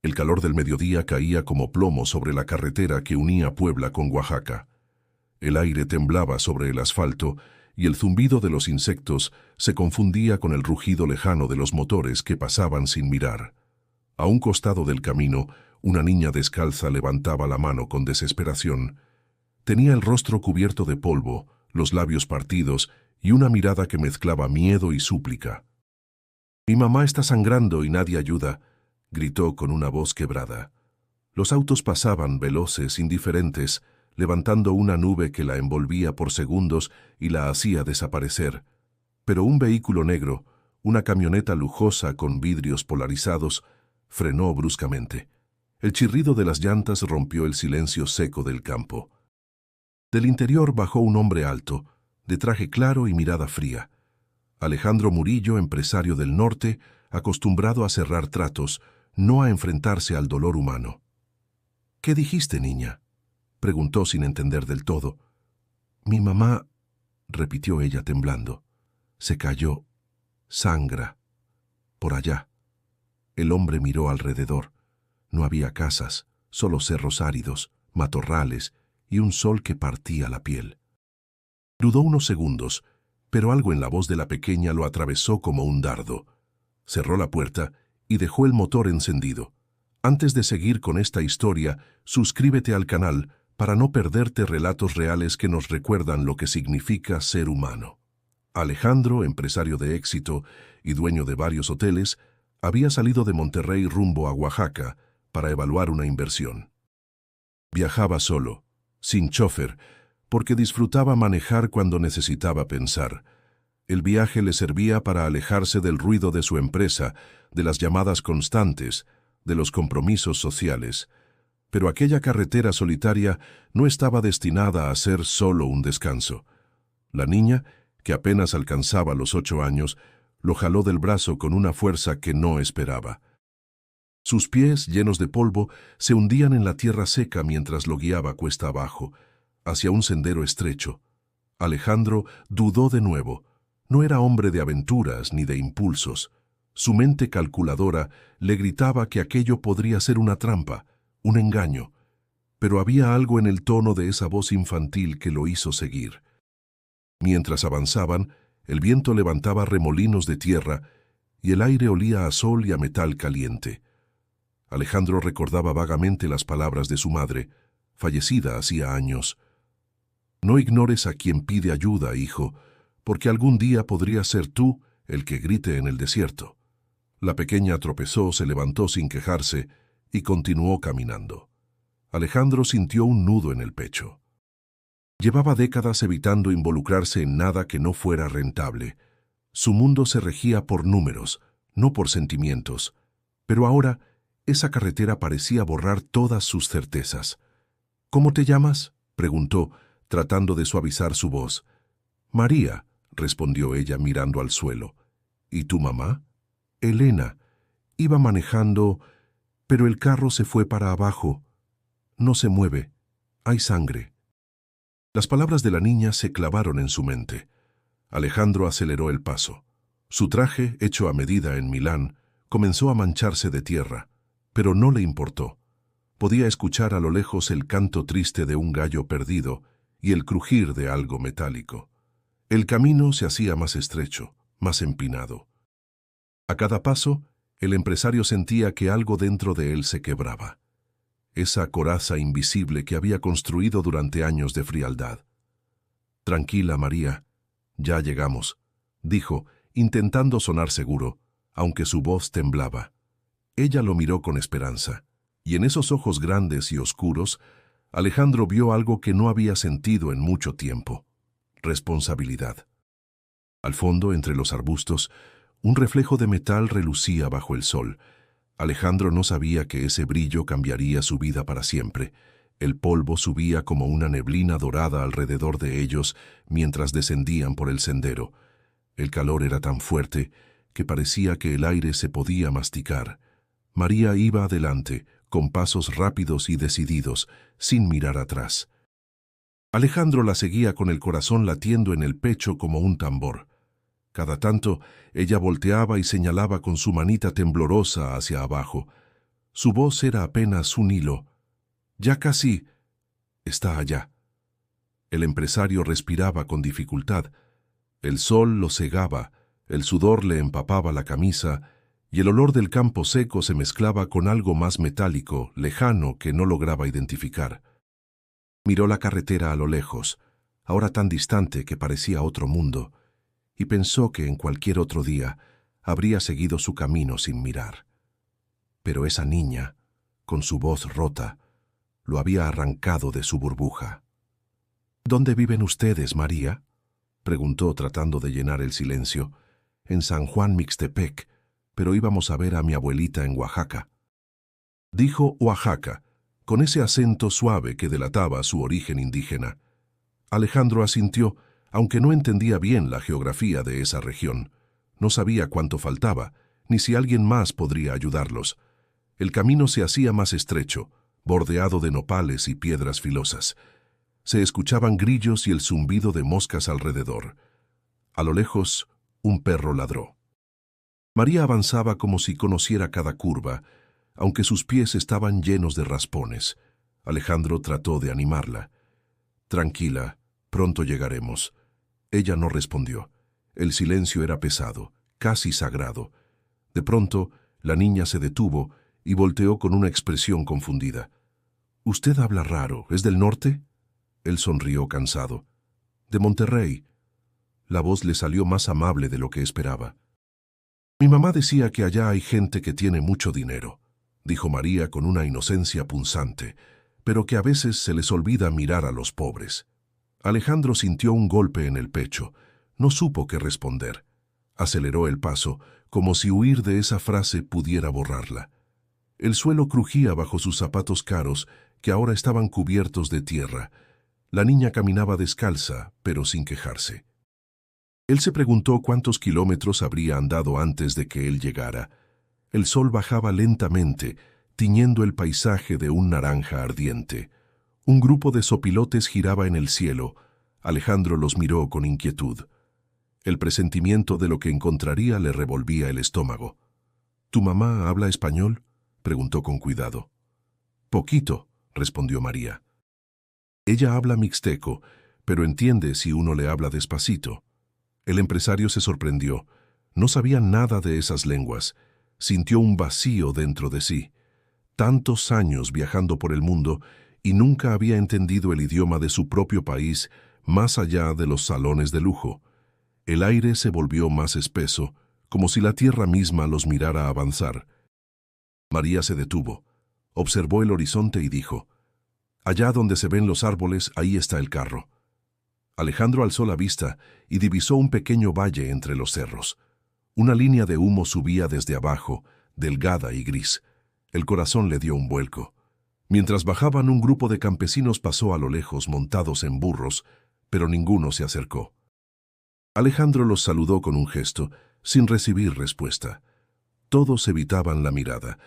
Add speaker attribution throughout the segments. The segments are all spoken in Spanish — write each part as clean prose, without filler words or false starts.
Speaker 1: El calor del mediodía caía como plomo sobre la carretera que unía Puebla con Oaxaca. El aire temblaba sobre el asfalto y el zumbido de los insectos se confundía con el rugido lejano de los motores que pasaban sin mirar. A un costado del camino, una niña descalza levantaba la mano con desesperación. Tenía el rostro cubierto de polvo, los labios partidos y una mirada que mezclaba miedo y súplica. «Mi mamá está sangrando y nadie ayuda», gritó con una voz quebrada. Los autos pasaban veloces, indiferentes, levantando una nube que la envolvía por segundos y la hacía desaparecer. Pero un vehículo negro, una camioneta lujosa con vidrios polarizados, frenó bruscamente. El chirrido de las llantas rompió el silencio seco del campo. Del interior bajó un hombre alto, de traje claro y mirada fría. Alejandro Murillo, empresario del norte, acostumbrado a cerrar tratos, no a enfrentarse al dolor humano. «¿Qué dijiste, niña?», preguntó sin entender del todo. «Mi mamá», repitió ella temblando, «se cayó. Sangra. Por allá». El hombre miró alrededor. No había casas, solo cerros áridos, matorrales y un sol que partía la piel. Dudó unos segundos, pero algo en la voz de la pequeña lo atravesó como un dardo. Cerró la puerta y dejó el motor encendido. Antes de seguir con esta historia, suscríbete al canal para no perderte relatos reales que nos recuerdan lo que significa ser humano. Alejandro, empresario de éxito y dueño de varios hoteles, había salido de Monterrey rumbo a Oaxaca para evaluar una inversión. Viajaba solo, sin chofer, porque disfrutaba manejar cuando necesitaba pensar. El viaje le servía para alejarse del ruido de su empresa, de las llamadas constantes, de los compromisos sociales. Pero aquella carretera solitaria no estaba destinada a ser solo un descanso. La niña, que apenas alcanzaba los 8 años, lo jaló del brazo con una fuerza que no esperaba. Sus pies, llenos de polvo, se hundían en la tierra seca mientras lo guiaba cuesta abajo, hacia un sendero estrecho. Alejandro dudó de nuevo. No era hombre de aventuras ni de impulsos. Su mente calculadora le gritaba que aquello podría ser una trampa, un engaño, pero había algo en el tono de esa voz infantil que lo hizo seguir. Mientras avanzaban, el viento levantaba remolinos de tierra y el aire olía a sol y a metal caliente. Alejandro recordaba vagamente las palabras de su madre, fallecida hacía años. «No ignores a quien pide ayuda, hijo, porque algún día podría ser tú el que grite en el desierto». La pequeña tropezó, se levantó sin quejarse y continuó caminando. Alejandro sintió un nudo en el pecho. Llevaba décadas evitando involucrarse en nada que no fuera rentable. Su mundo se regía por números, no por sentimientos. Pero ahora, esa carretera parecía borrar todas sus certezas. «¿Cómo te llamas?», preguntó, tratando de suavizar su voz. «María», respondió ella mirando al suelo. «¿Y tu mamá?» «Elena. Iba manejando, pero el carro se fue para abajo. No se mueve. Hay sangre». Las palabras de la niña se clavaron en su mente. Alejandro aceleró el paso. Su traje, hecho a medida en Milán, comenzó a mancharse de tierra, pero no le importó. Podía escuchar a lo lejos el canto triste de un gallo perdido y el crujir de algo metálico. El camino se hacía más estrecho, más empinado. A cada paso, el empresario sentía que algo dentro de él se quebraba. Esa coraza invisible que había construido durante años de frialdad. «Tranquila, María, ya llegamos», dijo, intentando sonar seguro, aunque su voz temblaba. Ella lo miró con esperanza, y en esos ojos grandes y oscuros, Alejandro vio algo que no había sentido en mucho tiempo: responsabilidad. Al fondo, entre los arbustos, un reflejo de metal relucía bajo el sol. Alejandro no sabía que ese brillo cambiaría su vida para siempre. El polvo subía como una neblina dorada alrededor de ellos mientras descendían por el sendero. El calor era tan fuerte que parecía que el aire se podía masticar. María iba adelante, con pasos rápidos y decididos, sin mirar atrás. Alejandro la seguía con el corazón latiendo en el pecho como un tambor. Cada tanto, ella volteaba y señalaba con su manita temblorosa hacia abajo. Su voz era apenas un hilo. «Ya casi. Está allá». El empresario respiraba con dificultad. El sol lo cegaba, el sudor le empapaba la camisa, y el olor del campo seco se mezclaba con algo más metálico, lejano, que no lograba identificar. Miró la carretera a lo lejos, ahora tan distante que parecía otro mundo, y pensó que en cualquier otro día habría seguido su camino sin mirar. Pero esa niña, con su voz rota, lo había arrancado de su burbuja. «¿Dónde viven ustedes, María?», preguntó tratando de llenar el silencio. «En San Juan Mixtepec, pero íbamos a ver a mi abuelita en Oaxaca». Dijo Oaxaca, con ese acento suave que delataba su origen indígena. Alejandro asintió, aunque no entendía bien la geografía de esa región. No sabía cuánto faltaba, ni si alguien más podría ayudarlos. El camino se hacía más estrecho, bordeado de nopales y piedras filosas. Se escuchaban grillos y el zumbido de moscas alrededor. A lo lejos, un perro ladró. María avanzaba como si conociera cada curva, aunque sus pies estaban llenos de raspones. Alejandro trató de animarla. «Tranquila, pronto llegaremos». Ella no respondió. El silencio era pesado, casi sagrado. De pronto, la niña se detuvo y volteó con una expresión confundida. «Usted habla raro, ¿es del norte?». Él sonrió cansado. «De Monterrey». La voz le salió más amable de lo que esperaba. «Mi mamá decía que allá hay gente que tiene mucho dinero», dijo María con una inocencia punzante, «pero que a veces se les olvida mirar a los pobres». Alejandro sintió un golpe en el pecho. No supo qué responder. Aceleró el paso, como si huir de esa frase pudiera borrarla. El suelo crujía bajo sus zapatos caros, que ahora estaban cubiertos de tierra. La niña caminaba descalza, pero sin quejarse. Él se preguntó cuántos kilómetros habría andado antes de que él llegara. El sol bajaba lentamente, tiñendo el paisaje de un naranja ardiente. Un grupo de zopilotes giraba en el cielo. Alejandro los miró con inquietud. El presentimiento de lo que encontraría le revolvía el estómago. «¿Tu mamá habla español?», preguntó con cuidado. «Poquito», respondió María. «Ella habla mixteco, pero entiende si uno le habla despacito». El empresario se sorprendió. No sabía nada de esas lenguas. Sintió un vacío dentro de sí. Tantos años viajando por el mundo y nunca había entendido el idioma de su propio país más allá de los salones de lujo. El aire se volvió más espeso, como si la tierra misma los mirara avanzar. María se detuvo, observó el horizonte y dijo: «Allá donde se ven los árboles, ahí está el carro». Alejandro alzó la vista y divisó un pequeño valle entre los cerros. Una línea de humo subía desde abajo, delgada y gris. El corazón le dio un vuelco. Mientras bajaban, un grupo de campesinos pasó a lo lejos montados en burros, pero ninguno se acercó. Alejandro los saludó con un gesto, sin recibir respuesta. Todos evitaban la mirada.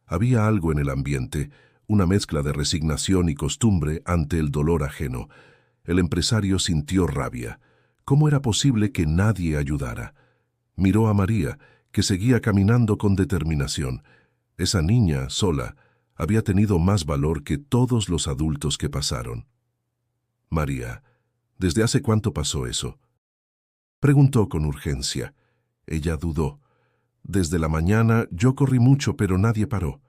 Speaker 1: Había algo en el ambiente, una mezcla de resignación y costumbre ante el dolor ajeno. El empresario sintió rabia. ¿Cómo era posible que nadie ayudara? Miró a María, que seguía caminando con determinación. Esa niña, sola, había tenido más valor que todos los adultos que pasaron. «María, ¿desde hace cuánto pasó eso?», preguntó con urgencia. Ella dudó. «Desde la mañana yo corrí mucho, pero nadie paró».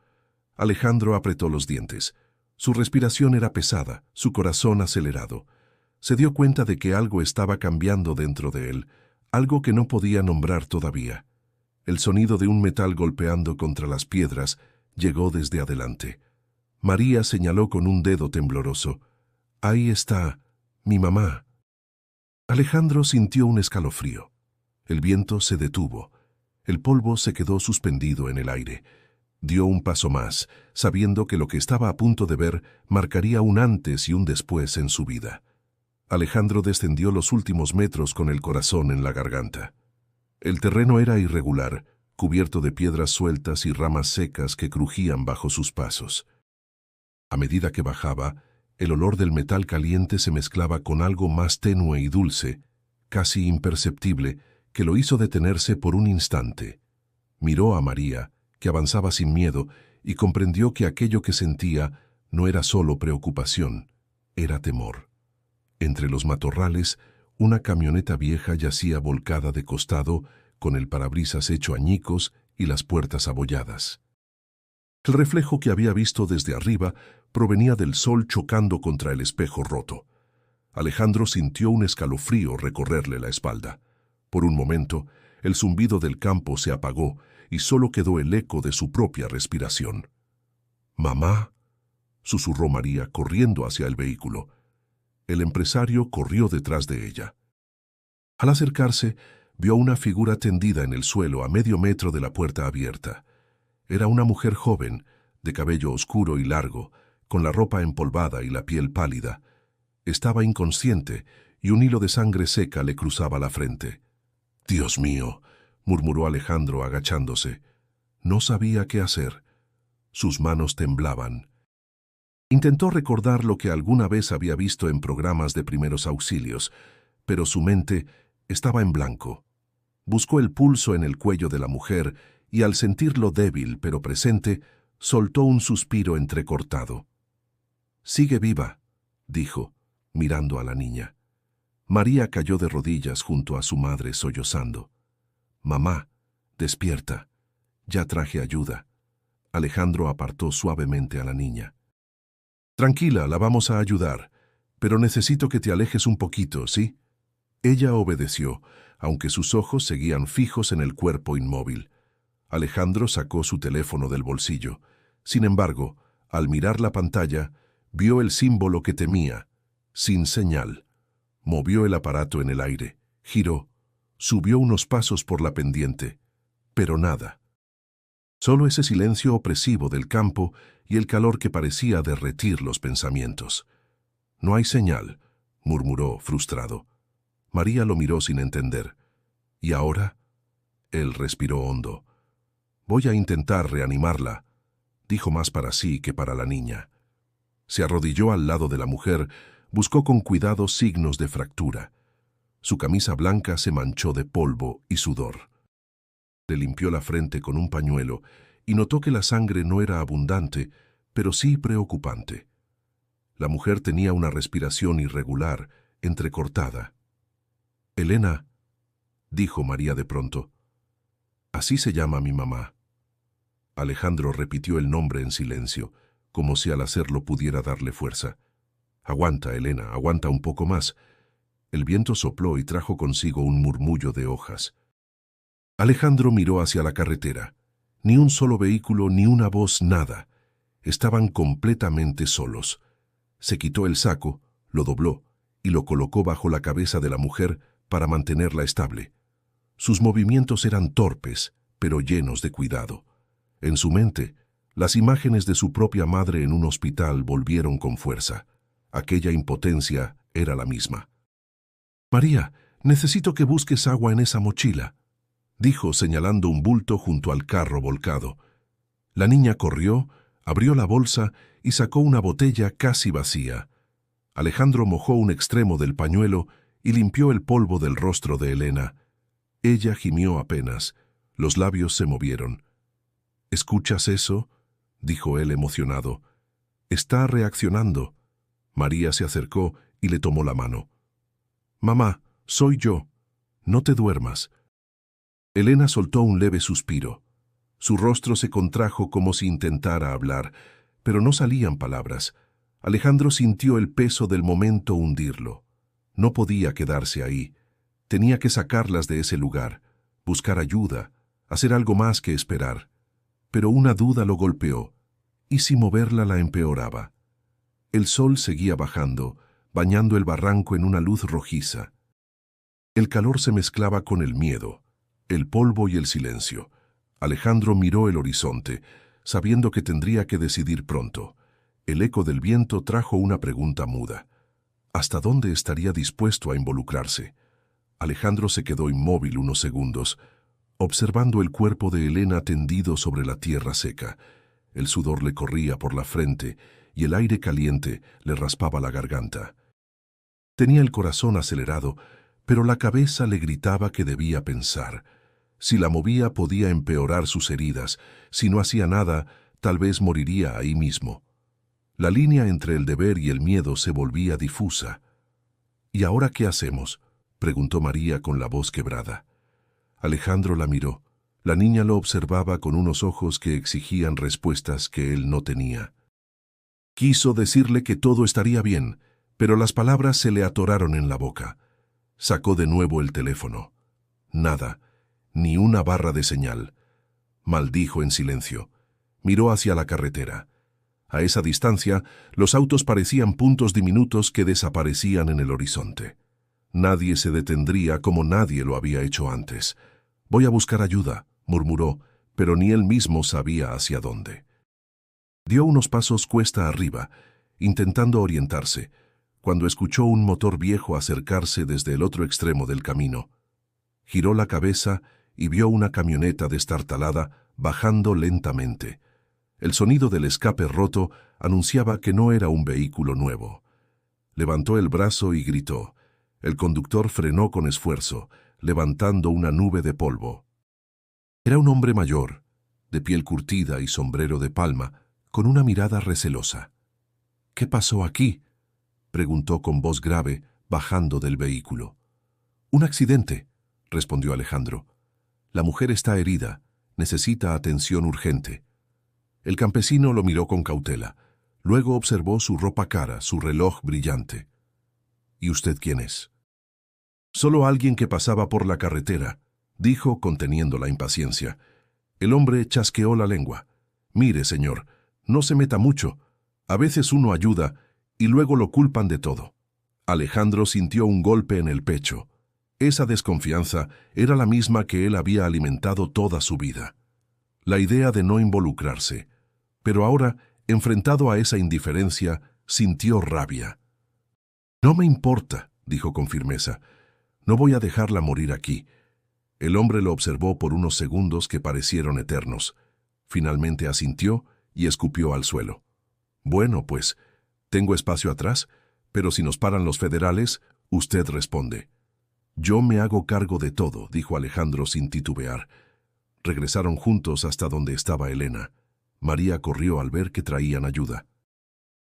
Speaker 1: Alejandro apretó los dientes. Su respiración era pesada, su corazón acelerado. Se dio cuenta de que algo estaba cambiando dentro de él, algo que no podía nombrar todavía. El sonido de un metal golpeando contra las piedras llegó desde adelante. María señaló con un dedo tembloroso. «Ahí está, mi mamá». Alejandro sintió un escalofrío. El viento se detuvo. El polvo se quedó suspendido en el aire. Dio un paso más, sabiendo que lo que estaba a punto de ver marcaría un antes y un después en su vida. Alejandro descendió los últimos metros con el corazón en la garganta. El terreno era irregular, cubierto de piedras sueltas y ramas secas que crujían bajo sus pasos. A medida que bajaba, el olor del metal caliente se mezclaba con algo más tenue y dulce, casi imperceptible, que lo hizo detenerse por un instante. Miró a María, que avanzaba sin miedo y comprendió que aquello que sentía no era solo preocupación, era temor. Entre los matorrales, una camioneta vieja yacía volcada de costado, con el parabrisas hecho añicos y las puertas abolladas. El reflejo que había visto desde arriba provenía del sol chocando contra el espejo roto. Alejandro sintió un escalofrío recorrerle la espalda. Por un momento, el zumbido del campo se apagó y solo quedó el eco de su propia respiración. «Mamá», susurró María corriendo hacia el vehículo. El empresario corrió detrás de ella. Al acercarse, vio una figura tendida en el suelo a medio metro de la puerta abierta. Era una mujer joven, de cabello oscuro y largo, con la ropa empolvada y la piel pálida. Estaba inconsciente y un hilo de sangre seca le cruzaba la frente. «Dios mío», murmuró Alejandro agachándose. No sabía qué hacer. Sus manos temblaban. Intentó recordar lo que alguna vez había visto en programas de primeros auxilios, pero su mente estaba en blanco. Buscó el pulso en el cuello de la mujer y al sentirlo débil pero presente, soltó un suspiro entrecortado. «Sigue viva», dijo, mirando a la niña. María cayó de rodillas junto a su madre sollozando. «Mamá, despierta. Ya traje ayuda». Alejandro apartó suavemente a la niña. «Tranquila, la vamos a ayudar, pero necesito que te alejes un poquito, ¿sí?» Ella obedeció, aunque sus ojos seguían fijos en el cuerpo inmóvil. Alejandro sacó su teléfono del bolsillo. Sin embargo, al mirar la pantalla, vio el símbolo que temía, sin señal. Movió el aparato en el aire, giró, subió unos pasos por la pendiente, pero nada. Solo ese silencio opresivo del campo y el calor que parecía derretir los pensamientos. «No hay señal», murmuró frustrado. María lo miró sin entender. «¿Y ahora?» Él respiró hondo. «Voy a intentar reanimarla», dijo más para sí que para la niña. Se arrodilló al lado de la mujer, buscó con cuidado signos de fractura. Su camisa blanca se manchó de polvo y sudor. Le limpió la frente con un pañuelo y notó que la sangre no era abundante, pero sí preocupante. La mujer tenía una respiración irregular, entrecortada. «Elena», dijo María de pronto. «Así se llama mi mamá». Alejandro repitió el nombre en silencio, como si al hacerlo pudiera darle fuerza. «Aguanta, Elena, aguanta un poco más». El viento sopló y trajo consigo un murmullo de hojas. Alejandro miró hacia la carretera. Ni un solo vehículo, ni una voz, nada. Estaban completamente solos. Se quitó el saco, lo dobló y lo colocó bajo la cabeza de la mujer para mantenerla estable. Sus movimientos eran torpes, pero llenos de cuidado. En su mente, las imágenes de su propia madre en un hospital volvieron con fuerza. Aquella impotencia era la misma. «María, necesito que busques agua en esa mochila», dijo señalando un bulto junto al carro volcado. La niña corrió, abrió la bolsa y sacó una botella casi vacía. Alejandro mojó un extremo del pañuelo y limpió el polvo del rostro de Elena. Ella gimió apenas, los labios se movieron. «¿Escuchas eso?», dijo él emocionado. «Está reaccionando». María se acercó y le tomó la mano. «Mamá, soy yo. No te duermas». Elena soltó un leve suspiro. Su rostro se contrajo como si intentara hablar, pero no salían palabras. Alejandro sintió el peso del momento hundirlo. No podía quedarse ahí. Tenía que sacarlas de ese lugar, buscar ayuda, hacer algo más que esperar. Pero una duda lo golpeó. ¿Y si moverla la empeoraba? El sol seguía bajando, bañando el barranco en una luz rojiza. El calor se mezclaba con el miedo, el polvo y el silencio. Alejandro miró el horizonte, sabiendo que tendría que decidir pronto. El eco del viento trajo una pregunta muda. ¿Hasta dónde estaría dispuesto a involucrarse? Alejandro se quedó inmóvil unos segundos, observando el cuerpo de Elena tendido sobre la tierra seca. El sudor le corría por la frente y el aire caliente le raspaba la garganta. Tenía el corazón acelerado, pero la cabeza le gritaba que debía pensar. Si la movía podía empeorar sus heridas. Si no hacía nada, tal vez moriría ahí mismo. La línea entre el deber y el miedo se volvía difusa. ¿Y ahora qué hacemos?, preguntó María con la voz quebrada. Alejandro la miró. La niña lo observaba con unos ojos que exigían respuestas que él no tenía. Quiso decirle que todo estaría bien, pero las palabras se le atoraron en la boca. Sacó de nuevo el teléfono. Nada, ni una barra de señal. Maldijo en silencio. Miró hacia la carretera. A esa distancia, los autos parecían puntos diminutos que desaparecían en el horizonte. Nadie se detendría como nadie lo había hecho antes. «Voy a buscar ayuda», murmuró, pero ni él mismo sabía hacia dónde. Dio unos pasos cuesta arriba, intentando orientarse, cuando escuchó un motor viejo acercarse desde el otro extremo del camino. Giró la cabeza y vio una camioneta destartalada bajando lentamente. El sonido del escape roto anunciaba que no era un vehículo nuevo. Levantó el brazo y gritó. El conductor frenó con esfuerzo, levantando una nube de polvo. Era un hombre mayor, de piel curtida y sombrero de palma, con una mirada recelosa. «¿Qué pasó aquí?», preguntó con voz grave, bajando del vehículo. «Un accidente», respondió Alejandro. «La mujer está herida, necesita atención urgente». El campesino lo miró con cautela. Luego observó su ropa cara, su reloj brillante. «¿Y usted quién es?». «Solo alguien que pasaba por la carretera», dijo conteniendo la impaciencia. El hombre chasqueó la lengua. «Mire, señor, no se meta mucho. A veces uno ayuda y luego lo culpan de todo». Alejandro sintió un golpe en el pecho. Esa desconfianza era la misma que él había alimentado toda su vida. La idea de no involucrarse. Pero ahora, enfrentado a esa indiferencia, sintió rabia. «No me importa», dijo con firmeza. «No voy a dejarla morir aquí». El hombre lo observó por unos segundos que parecieron eternos. Finalmente asintió y escupió al suelo. «Bueno, pues, tengo espacio atrás, pero si nos paran los federales, usted responde». «Yo me hago cargo de todo», dijo Alejandro sin titubear. Regresaron juntos hasta donde estaba Elena. María corrió al ver que traían ayuda.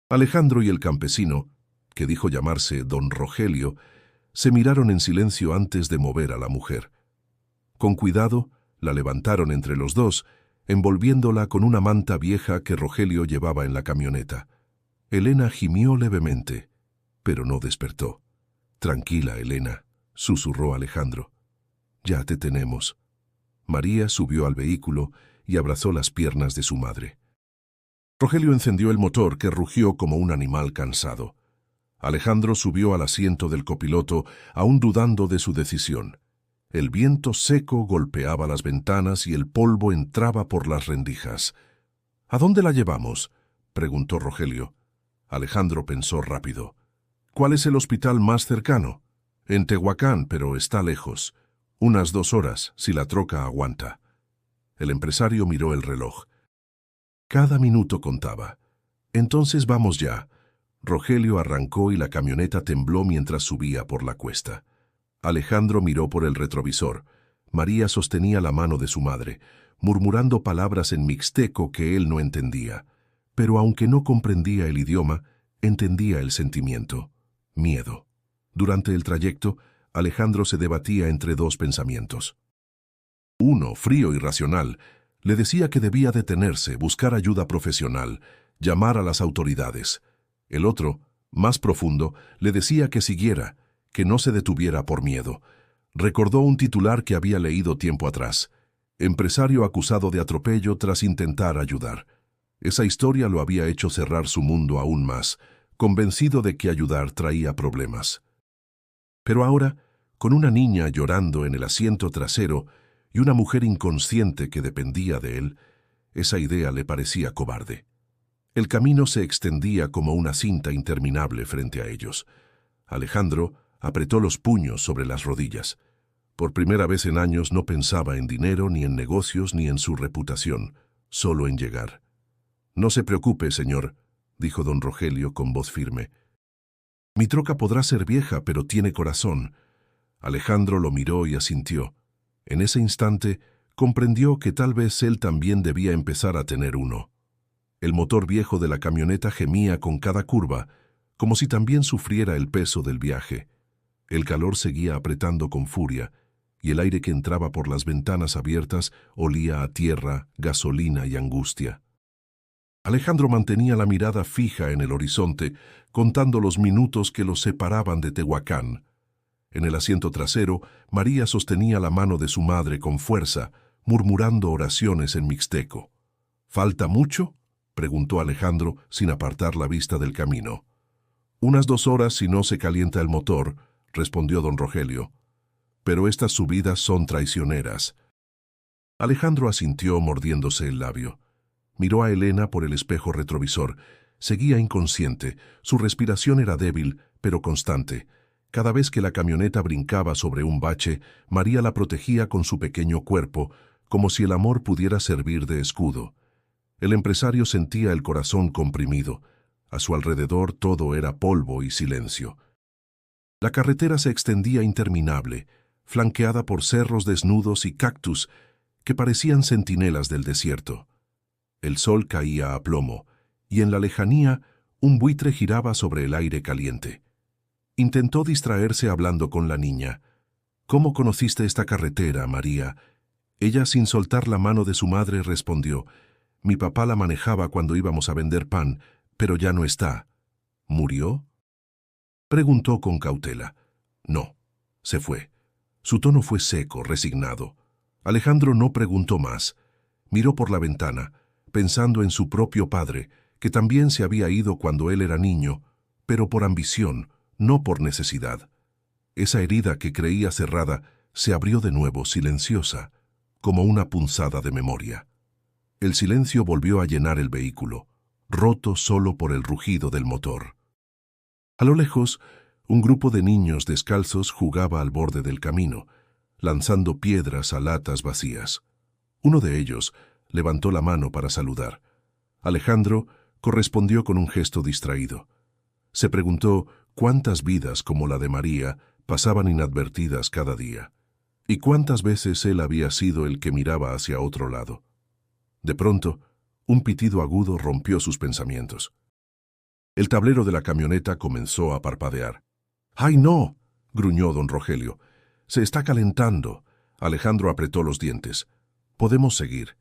Speaker 1: Alejandro y el campesino, que dijo llamarse don Rogelio, se miraron en silencio antes de mover a la mujer. Con cuidado, la levantaron entre los dos, envolviéndola con una manta vieja que Rogelio llevaba en la camioneta. Elena gimió levemente, pero no despertó. «Tranquila, Elena», susurró Alejandro. «Ya te tenemos». María subió al vehículo y abrazó las piernas de su madre. Rogelio encendió el motor que rugió como un animal cansado. Alejandro subió al asiento del copiloto, aún dudando de su decisión. El viento seco golpeaba las ventanas y el polvo entraba por las rendijas. «¿A dónde la llevamos?», preguntó Rogelio. Alejandro pensó rápido. «¿Cuál es el hospital más cercano?». «En Tehuacán, pero está lejos. Unas 2 horas, si la troca aguanta». El empresario miró el reloj. Cada minuto contaba. «Entonces vamos ya». Rogelio arrancó y la camioneta tembló mientras subía por la cuesta. Alejandro miró por el retrovisor. María sostenía la mano de su madre, murmurando palabras en mixteco que él no entendía. Pero aunque no comprendía el idioma, entendía el sentimiento. Miedo. Durante el trayecto, Alejandro se debatía entre dos pensamientos. Uno, frío y racional, le decía que debía detenerse, buscar ayuda profesional, llamar a las autoridades. El otro, más profundo, le decía que siguiera, que no se detuviera por miedo. Recordó un titular que había leído tiempo atrás. Empresario acusado de atropello tras intentar ayudar. Esa historia lo había hecho cerrar su mundo aún más, convencido de que ayudar traía problemas. Pero ahora, con una niña llorando en el asiento trasero y una mujer inconsciente que dependía de él, esa idea le parecía cobarde. El camino se extendía como una cinta interminable frente a ellos. Alejandro apretó los puños sobre las rodillas. Por primera vez en años no pensaba en dinero, ni en negocios, ni en su reputación, solo en llegar. «No se preocupe, señor», dijo don Rogelio con voz firme. «Mi troca podrá ser vieja, pero tiene corazón». Alejandro lo miró y asintió. En ese instante comprendió que tal vez él también debía empezar a tener uno. El motor viejo de la camioneta gemía con cada curva, como si también sufriera el peso del viaje. El calor seguía apretando con furia, y el aire que entraba por las ventanas abiertas olía a tierra, gasolina y angustia. Alejandro mantenía la mirada fija en el horizonte, contando los minutos que los separaban de Tehuacán. En el asiento trasero, María sostenía la mano de su madre con fuerza, murmurando oraciones en mixteco. ¿Falta mucho?, preguntó Alejandro sin apartar la vista del camino. «Unas 2 horas si no se calienta el motor», respondió don Rogelio. «Pero estas subidas son traicioneras». Alejandro asintió mordiéndose el labio. Miró a Elena por el espejo retrovisor. Seguía inconsciente. Su respiración era débil, pero constante. Cada vez que la camioneta brincaba sobre un bache, María la protegía con su pequeño cuerpo, como si el amor pudiera servir de escudo. El empresario sentía el corazón comprimido. A su alrededor todo era polvo y silencio. La carretera se extendía interminable, flanqueada por cerros desnudos y cactus que parecían centinelas del desierto. El sol caía a plomo, y en la lejanía un buitre giraba sobre el aire caliente. Intentó distraerse hablando con la niña. «¿Cómo conociste esta carretera, María?». Ella, sin soltar la mano de su madre, respondió: «Mi papá la manejaba cuando íbamos a vender pan, pero ya no está». «¿Murió?», preguntó con cautela. «No, se fue». Su tono fue seco, resignado. Alejandro no preguntó más. Miró por la ventana, pensando en su propio padre, que también se había ido cuando él era niño, pero por ambición, no por necesidad. Esa herida que creía cerrada se abrió de nuevo, silenciosa, como una punzada de memoria. El silencio volvió a llenar el vehículo, roto solo por el rugido del motor. A lo lejos, un grupo de niños descalzos jugaba al borde del camino, lanzando piedras a latas vacías. Uno de ellos levantó la mano para saludar. Alejandro correspondió con un gesto distraído. Se preguntó cuántas vidas como la de María pasaban inadvertidas cada día, y cuántas veces él había sido el que miraba hacia otro lado. De pronto, un pitido agudo rompió sus pensamientos. El tablero de la camioneta comenzó a parpadear. «¡Ay, no!», gruñó don Rogelio. «Se está calentando». Alejandro apretó los dientes. «Podemos seguir.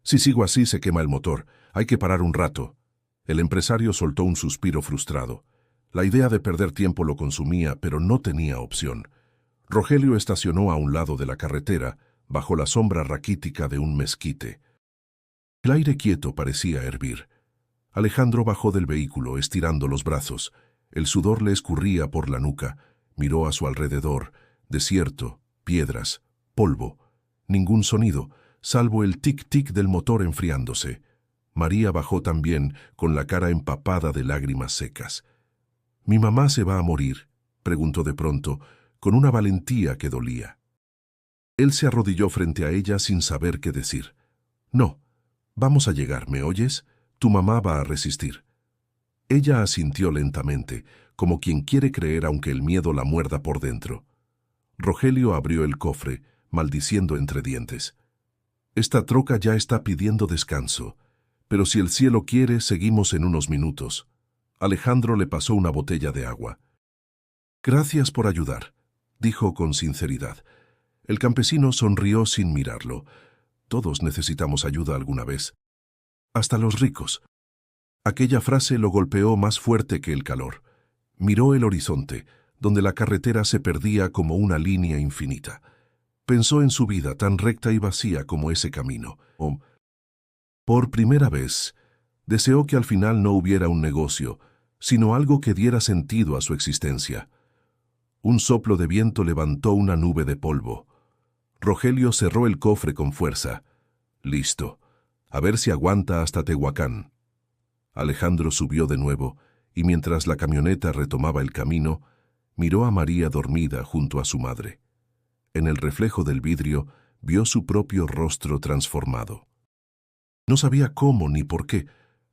Speaker 1: Si sigo así se quema el motor. Hay que parar un rato». El empresario soltó un suspiro frustrado. La idea de perder tiempo lo consumía, pero no tenía opción. Rogelio estacionó a un lado de la carretera, bajo la sombra raquítica de un mezquite. El aire quieto parecía hervir. Alejandro bajó del vehículo, estirando los brazos. El sudor le escurría por la nuca. Miró a su alrededor. Desierto, piedras, polvo. Ningún sonido, salvo el tic-tic del motor enfriándose. María bajó también, con la cara empapada de lágrimas secas. «¿Mi mamá se va a morir?», preguntó de pronto, con una valentía que dolía. Él se arrodilló frente a ella sin saber qué decir. «No, vamos a llegar, ¿me oyes? Tu mamá va a resistir». Ella asintió lentamente, como quien quiere creer aunque el miedo la muerda por dentro. Rogelio abrió el cofre, maldiciendo entre dientes. «Esta troca ya está pidiendo descanso, pero si el cielo quiere, seguimos en unos minutos». Alejandro le pasó una botella de agua. «Gracias por ayudar», dijo con sinceridad. El campesino sonrió sin mirarlo. «Todos necesitamos ayuda alguna vez. Hasta los ricos». Aquella frase lo golpeó más fuerte que el calor. Miró el horizonte, donde la carretera se perdía como una línea infinita. Pensó en su vida tan recta y vacía como ese camino. Por primera vez, deseó que al final no hubiera un negocio, sino algo que diera sentido a su existencia. Un soplo de viento levantó una nube de polvo. Rogelio cerró el cofre con fuerza. «Listo. A ver si aguanta hasta Tehuacán». Alejandro subió de nuevo, y mientras la camioneta retomaba el camino, miró a María dormida junto a su madre. En el reflejo del vidrio vio su propio rostro transformado. No sabía cómo ni por qué,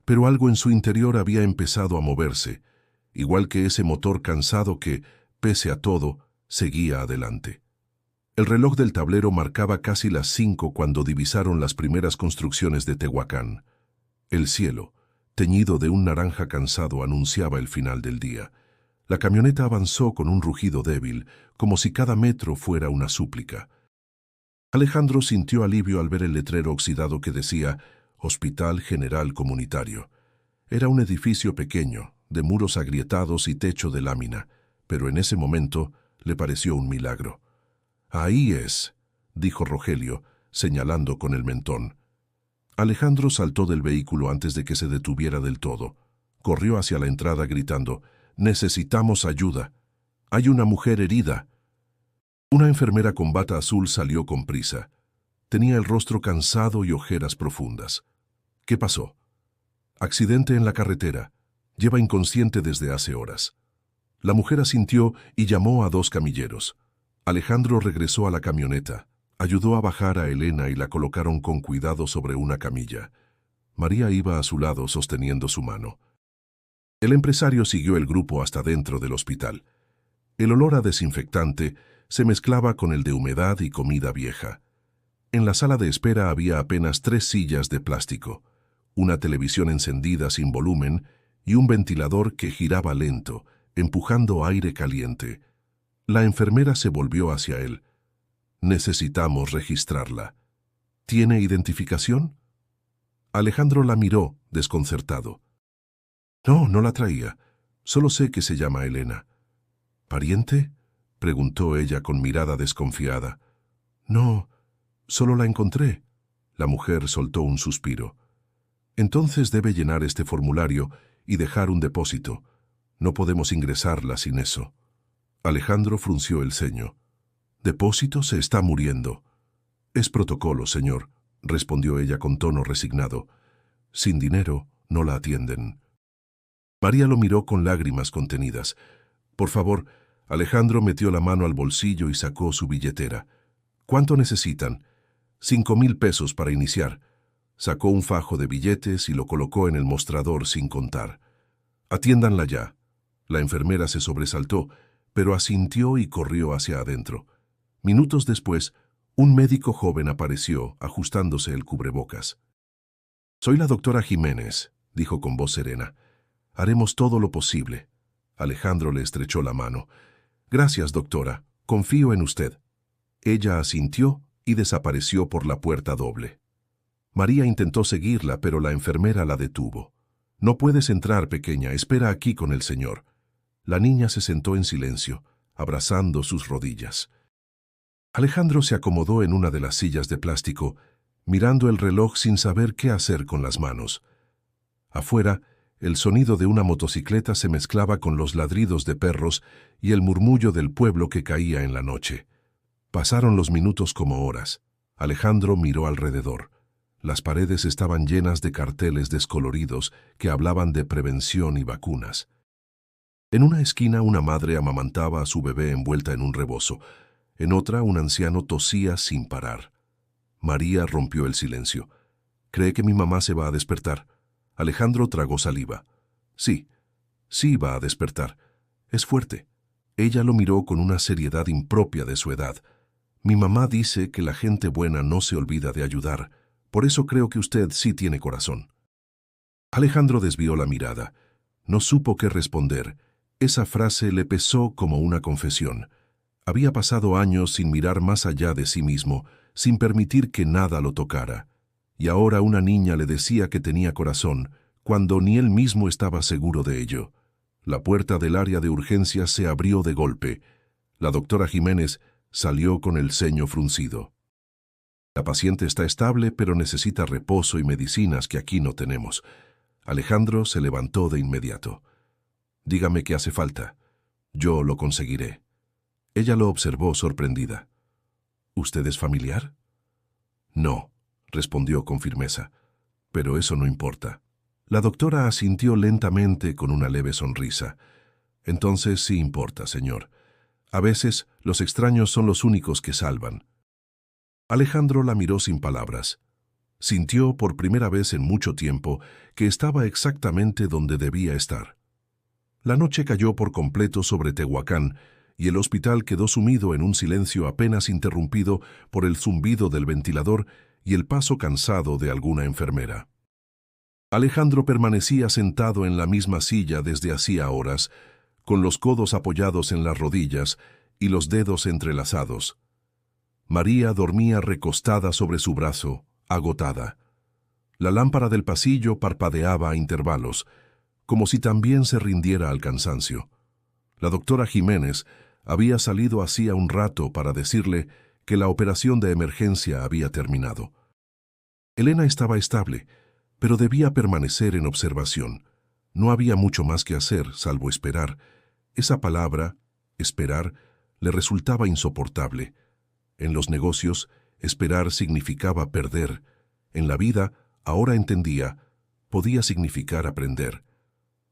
Speaker 1: pero algo en su interior había empezado a moverse, igual que ese motor cansado que, pese a todo, seguía adelante. El reloj del tablero marcaba casi las 5 cuando divisaron las primeras construcciones de Tehuacán. El cielo, teñido de un naranja cansado, anunciaba el final del día. La camioneta avanzó con un rugido débil, como si cada metro fuera una súplica. Alejandro sintió alivio al ver el letrero oxidado que decía Hospital General Comunitario. Era un edificio pequeño, de muros agrietados y techo de lámina, pero en ese momento le pareció un milagro. «Ahí es», dijo Rogelio, señalando con el mentón. Alejandro saltó del vehículo antes de que se detuviera del todo. Corrió hacia la entrada gritando, «¡Necesitamos ayuda! ¡Hay una mujer herida!». Una enfermera con bata azul salió con prisa. Tenía el rostro cansado y ojeras profundas. «¿Qué pasó?». «Accidente en la carretera. Lleva inconsciente desde hace horas». La mujer asintió y llamó a 2 camilleros. Alejandro regresó a la camioneta. Ayudó a bajar a Elena y la colocaron con cuidado sobre una camilla. María iba a su lado sosteniendo su mano. El empresario siguió el grupo hasta dentro del hospital. El olor a desinfectante se mezclaba con el de humedad y comida vieja. En la sala de espera había apenas 3 sillas de plástico, una televisión encendida sin volumen y un ventilador que giraba lento, empujando aire caliente. La enfermera se volvió hacia él. «Necesitamos registrarla. ¿Tiene identificación?». Alejandro la miró, desconcertado. «No, no la traía. Solo sé que se llama Elena». «¿Pariente?», preguntó ella con mirada desconfiada. «No, solo la encontré». La mujer soltó un suspiro. «Entonces debe llenar este formulario y dejar un depósito. No podemos ingresarla sin eso». Alejandro frunció el ceño. «¿Depósito? Se está muriendo». «Es protocolo, señor», respondió ella con tono resignado. «Sin dinero no la atienden». María lo miró con lágrimas contenidas. «Por favor». Alejandro metió la mano al bolsillo y sacó su billetera. «¿Cuánto necesitan?». «5,000 pesos para iniciar». Sacó un fajo de billetes y lo colocó en el mostrador sin contar. «Atiéndanla ya». La enfermera se sobresaltó, pero asintió y corrió hacia adentro. Minutos después, un médico joven apareció, ajustándose el cubrebocas. «Soy la doctora Jiménez», dijo con voz serena. «Haremos todo lo posible». Alejandro le estrechó la mano. «Gracias, doctora. Confío en usted». Ella asintió y desapareció por la puerta doble. María intentó seguirla, pero la enfermera la detuvo. «No puedes entrar, pequeña. Espera aquí con el señor». La niña se sentó en silencio, abrazando sus rodillas. Alejandro se acomodó en una de las sillas de plástico, mirando el reloj sin saber qué hacer con las manos. Afuera, el sonido de una motocicleta se mezclaba con los ladridos de perros y el murmullo del pueblo que caía en la noche. Pasaron los minutos como horas. Alejandro miró alrededor. Las paredes estaban llenas de carteles descoloridos que hablaban de prevención y vacunas. En una esquina una madre amamantaba a su bebé envuelta en un rebozo. En otra un anciano tosía sin parar. María rompió el silencio. «¿Cree que mi mamá se va a despertar?». Alejandro tragó saliva. «Sí, sí va a despertar. Es fuerte». Ella lo miró con una seriedad impropia de su edad. «Mi mamá dice que la gente buena no se olvida de ayudar. Por eso creo que usted sí tiene corazón». Alejandro desvió la mirada. No supo qué responder. Esa frase le pesó como una confesión. Había pasado años sin mirar más allá de sí mismo, sin permitir que nada lo tocara. Y ahora una niña le decía que tenía corazón, cuando ni él mismo estaba seguro de ello. La puerta del área de urgencias se abrió de golpe. La doctora Jiménez salió con el ceño fruncido. «La paciente está estable, pero necesita reposo y medicinas que aquí no tenemos». Alejandro se levantó de inmediato. «Dígame qué hace falta. Yo lo conseguiré». Ella lo observó sorprendida. «¿Usted es familiar?». «No», respondió con firmeza. «Pero eso no importa». La doctora asintió lentamente con una leve sonrisa. «Entonces sí importa, señor. A veces los extraños son los únicos que salvan». Alejandro la miró sin palabras. Sintió por primera vez en mucho tiempo que estaba exactamente donde debía estar. La noche cayó por completo sobre Tehuacán y el hospital quedó sumido en un silencio apenas interrumpido por el zumbido del ventilador y el paso cansado de alguna enfermera. Alejandro permanecía sentado en la misma silla desde hacía horas, con los codos apoyados en las rodillas y los dedos entrelazados. María dormía recostada sobre su brazo, agotada. La lámpara del pasillo parpadeaba a intervalos, como si también se rindiera al cansancio. La doctora Jiménez había salido hacía un rato para decirle que la operación de emergencia había terminado. Elena estaba estable, pero debía permanecer en observación. No había mucho más que hacer, salvo esperar. Esa palabra, esperar, le resultaba insoportable. En los negocios, esperar significaba perder. En la vida, ahora entendía, podía significar aprender.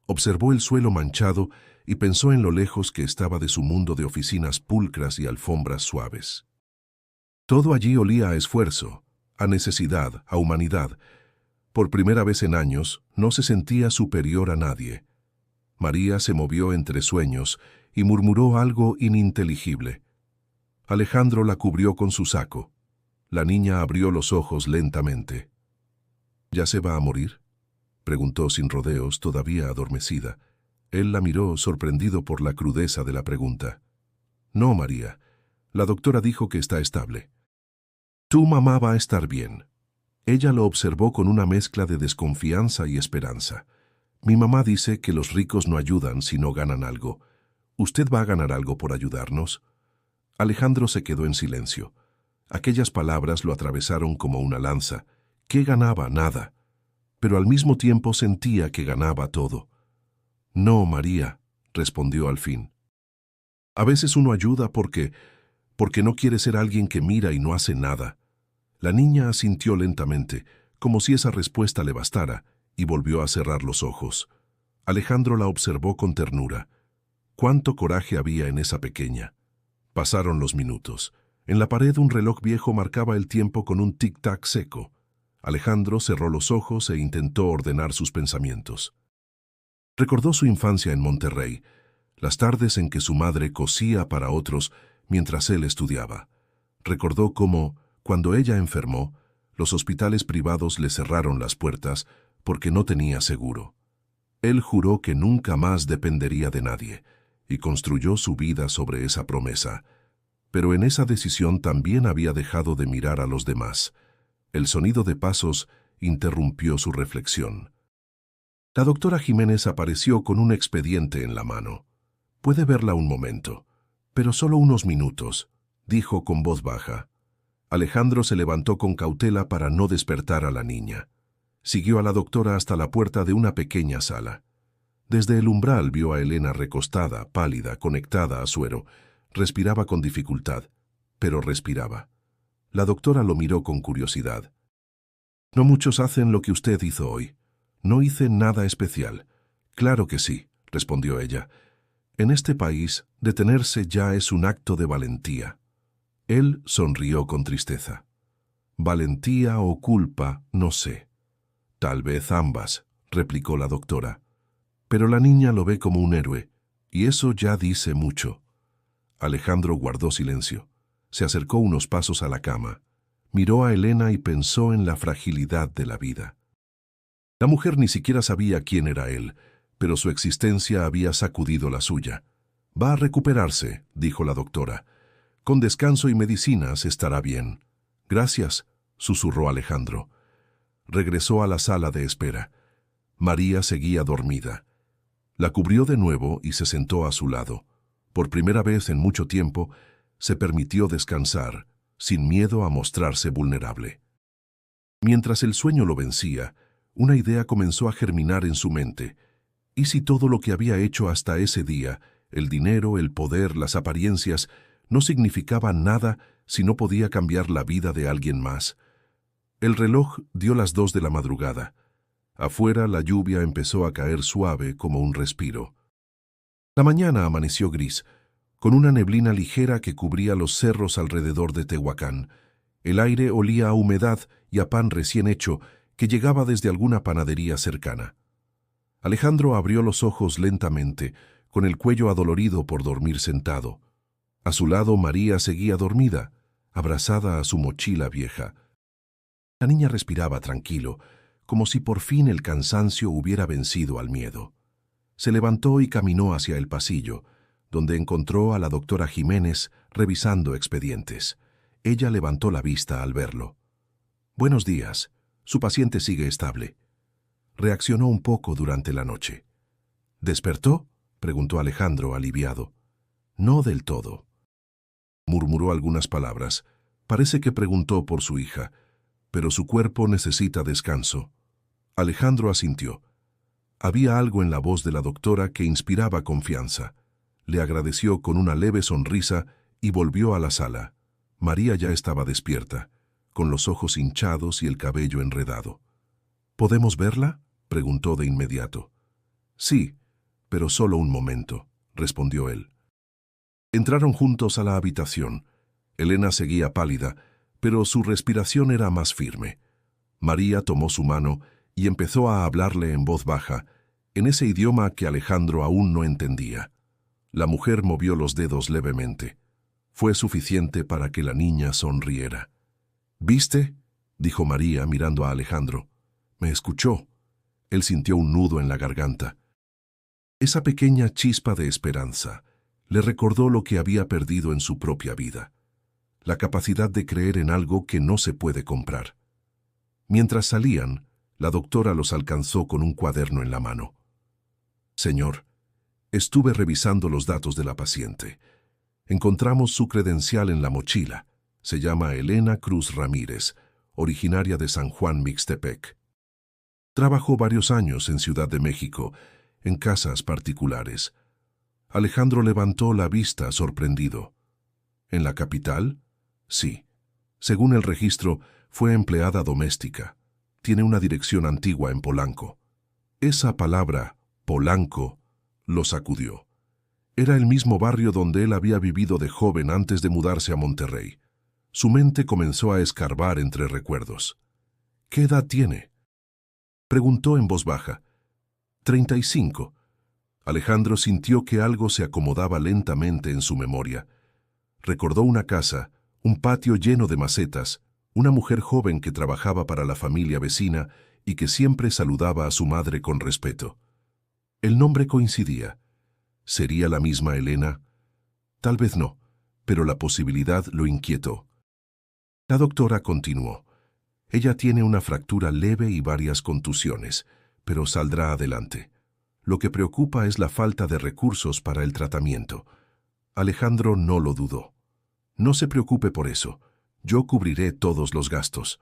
Speaker 1: Observó el suelo manchado y pensó en lo lejos que estaba de su mundo de oficinas pulcras y alfombras suaves. Todo allí olía a esfuerzo, a necesidad, a humanidad. Por primera vez en años, no se sentía superior a nadie. María se movió entre sueños y murmuró algo ininteligible. Alejandro la cubrió con su saco. La niña abrió los ojos lentamente. ¿Ya se va a morir?, preguntó sin rodeos, todavía adormecida. Él la miró, sorprendido por la crudeza de la pregunta. No, María. La doctora dijo que está estable. Tu mamá va a estar bien. Ella lo observó con una mezcla de desconfianza y esperanza. Mi mamá dice que los ricos no ayudan si no ganan algo. ¿Usted va a ganar algo por ayudarnos? Alejandro se quedó en silencio. Aquellas palabras lo atravesaron como una lanza. ¿Qué ganaba? Nada. Pero al mismo tiempo sentía que ganaba todo. No, María, respondió al fin. A veces uno ayuda porque no quiere ser alguien que mira y no hace nada. La niña asintió lentamente, como si esa respuesta le bastara, y volvió a cerrar los ojos. Alejandro la observó con ternura. Cuánto coraje había en esa pequeña. Pasaron los minutos. En la pared un reloj viejo marcaba el tiempo con un tic-tac seco. Alejandro cerró los ojos e intentó ordenar sus pensamientos. Recordó su infancia en Monterrey, las tardes en que su madre cosía para otros mientras él estudiaba. Recordó cómo, cuando ella enfermó, los hospitales privados le cerraron las puertas porque no tenía seguro. Él juró que nunca más dependería de nadie, y construyó su vida sobre esa promesa. Pero en esa decisión también había dejado de mirar a los demás. El sonido de pasos interrumpió su reflexión. La doctora Jiménez apareció con un expediente en la mano. «Puede verla un momento, pero solo unos minutos», dijo con voz baja. Alejandro se levantó con cautela para no despertar a la niña. Siguió a la doctora hasta la puerta de una pequeña sala. Desde el umbral vio a Elena recostada, pálida, conectada a suero. Respiraba con dificultad, pero respiraba. La doctora lo miró con curiosidad. «No muchos hacen lo que usted hizo hoy». «No hice nada especial». «Claro que sí», respondió ella. «En este país, detenerse ya es un acto de valentía». Él sonrió con tristeza. «Valentía o culpa, no sé». «Tal vez ambas», replicó la doctora. «Pero la niña lo ve como un héroe, y eso ya dice mucho». Alejandro guardó silencio. Se acercó unos pasos a la cama. Miró a Elena y pensó en la fragilidad de la vida. La mujer ni siquiera sabía quién era él, pero su existencia había sacudido la suya. «Va a recuperarse», dijo la doctora. «Con descanso y medicinas estará bien». «Gracias», susurró Alejandro. Regresó a la sala de espera. María seguía dormida. La cubrió de nuevo y se sentó a su lado. Por primera vez en mucho tiempo, se permitió descansar, sin miedo a mostrarse vulnerable. Mientras el sueño lo vencía, una idea comenzó a germinar en su mente. ¿Y si todo lo que había hecho hasta ese día, el dinero, el poder, las apariencias, no significaban nada si no podía cambiar la vida de alguien más? El reloj dio las 2 de la madrugada. Afuera la lluvia empezó a caer suave como un respiro. La mañana amaneció gris, con una neblina ligera que cubría los cerros alrededor de Tehuacán. El aire olía a humedad y a pan recién hecho que llegaba desde alguna panadería cercana. Alejandro abrió los ojos lentamente, con el cuello adolorido por dormir sentado. A su lado María seguía dormida, abrazada a su mochila vieja. La niña respiraba tranquilo, como si por fin el cansancio hubiera vencido al miedo. Se levantó y caminó hacia el pasillo, donde encontró a la doctora Jiménez revisando expedientes. Ella levantó la vista al verlo. «Buenos días. Su paciente sigue estable». Reaccionó un poco durante la noche. «¿Despertó?», preguntó Alejandro, aliviado. «No del todo». Murmuró algunas palabras. Parece que preguntó por su hija, pero su cuerpo necesita descanso. Alejandro asintió. Había algo en la voz de la doctora que inspiraba confianza. Le agradeció con una leve sonrisa y volvió a la sala. María ya estaba despierta, con los ojos hinchados y el cabello enredado. «¿Podemos verla?», preguntó de inmediato. «Sí, pero solo un momento», respondió él. Entraron juntos a la habitación. Elena seguía pálida, pero su respiración era más firme. María tomó su mano y empezó a hablarle en voz baja, en ese idioma que Alejandro aún no entendía. La mujer movió los dedos levemente. Fue suficiente para que la niña sonriera. «¿Viste?», dijo María mirando a Alejandro. «Me escuchó». Él sintió un nudo en la garganta. Esa pequeña chispa de esperanza le recordó lo que había perdido en su propia vida, la capacidad de creer en algo que no se puede comprar. Mientras salían, la doctora los alcanzó con un cuaderno en la mano. «Señor, estuve revisando los datos de la paciente. Encontramos su credencial en la mochila. Se llama Elena Cruz Ramírez, originaria de San Juan Mixtepec. Trabajó varios años en Ciudad de México, en casas particulares». Alejandro levantó la vista sorprendido. «¿En la capital?». «Sí. Según el registro, fue empleada doméstica. Tiene una dirección antigua en Polanco». Esa palabra, Polanco, lo sacudió. Era el mismo barrio donde él había vivido de joven antes de mudarse a Monterrey. Su mente comenzó a escarbar entre recuerdos. «¿Qué edad tiene?», preguntó en voz baja. «35». Alejandro sintió que algo se acomodaba lentamente en su memoria. Recordó una casa, un patio lleno de macetas, una mujer joven que trabajaba para la familia vecina y que siempre saludaba a su madre con respeto. El nombre coincidía. ¿Sería la misma Elena? Tal vez no, pero la posibilidad lo inquietó. La doctora continuó. «Ella tiene una fractura leve y varias contusiones, pero saldrá adelante. Lo que preocupa es la falta de recursos para el tratamiento». Alejandro no lo dudó. «No se preocupe por eso. Yo cubriré todos los gastos».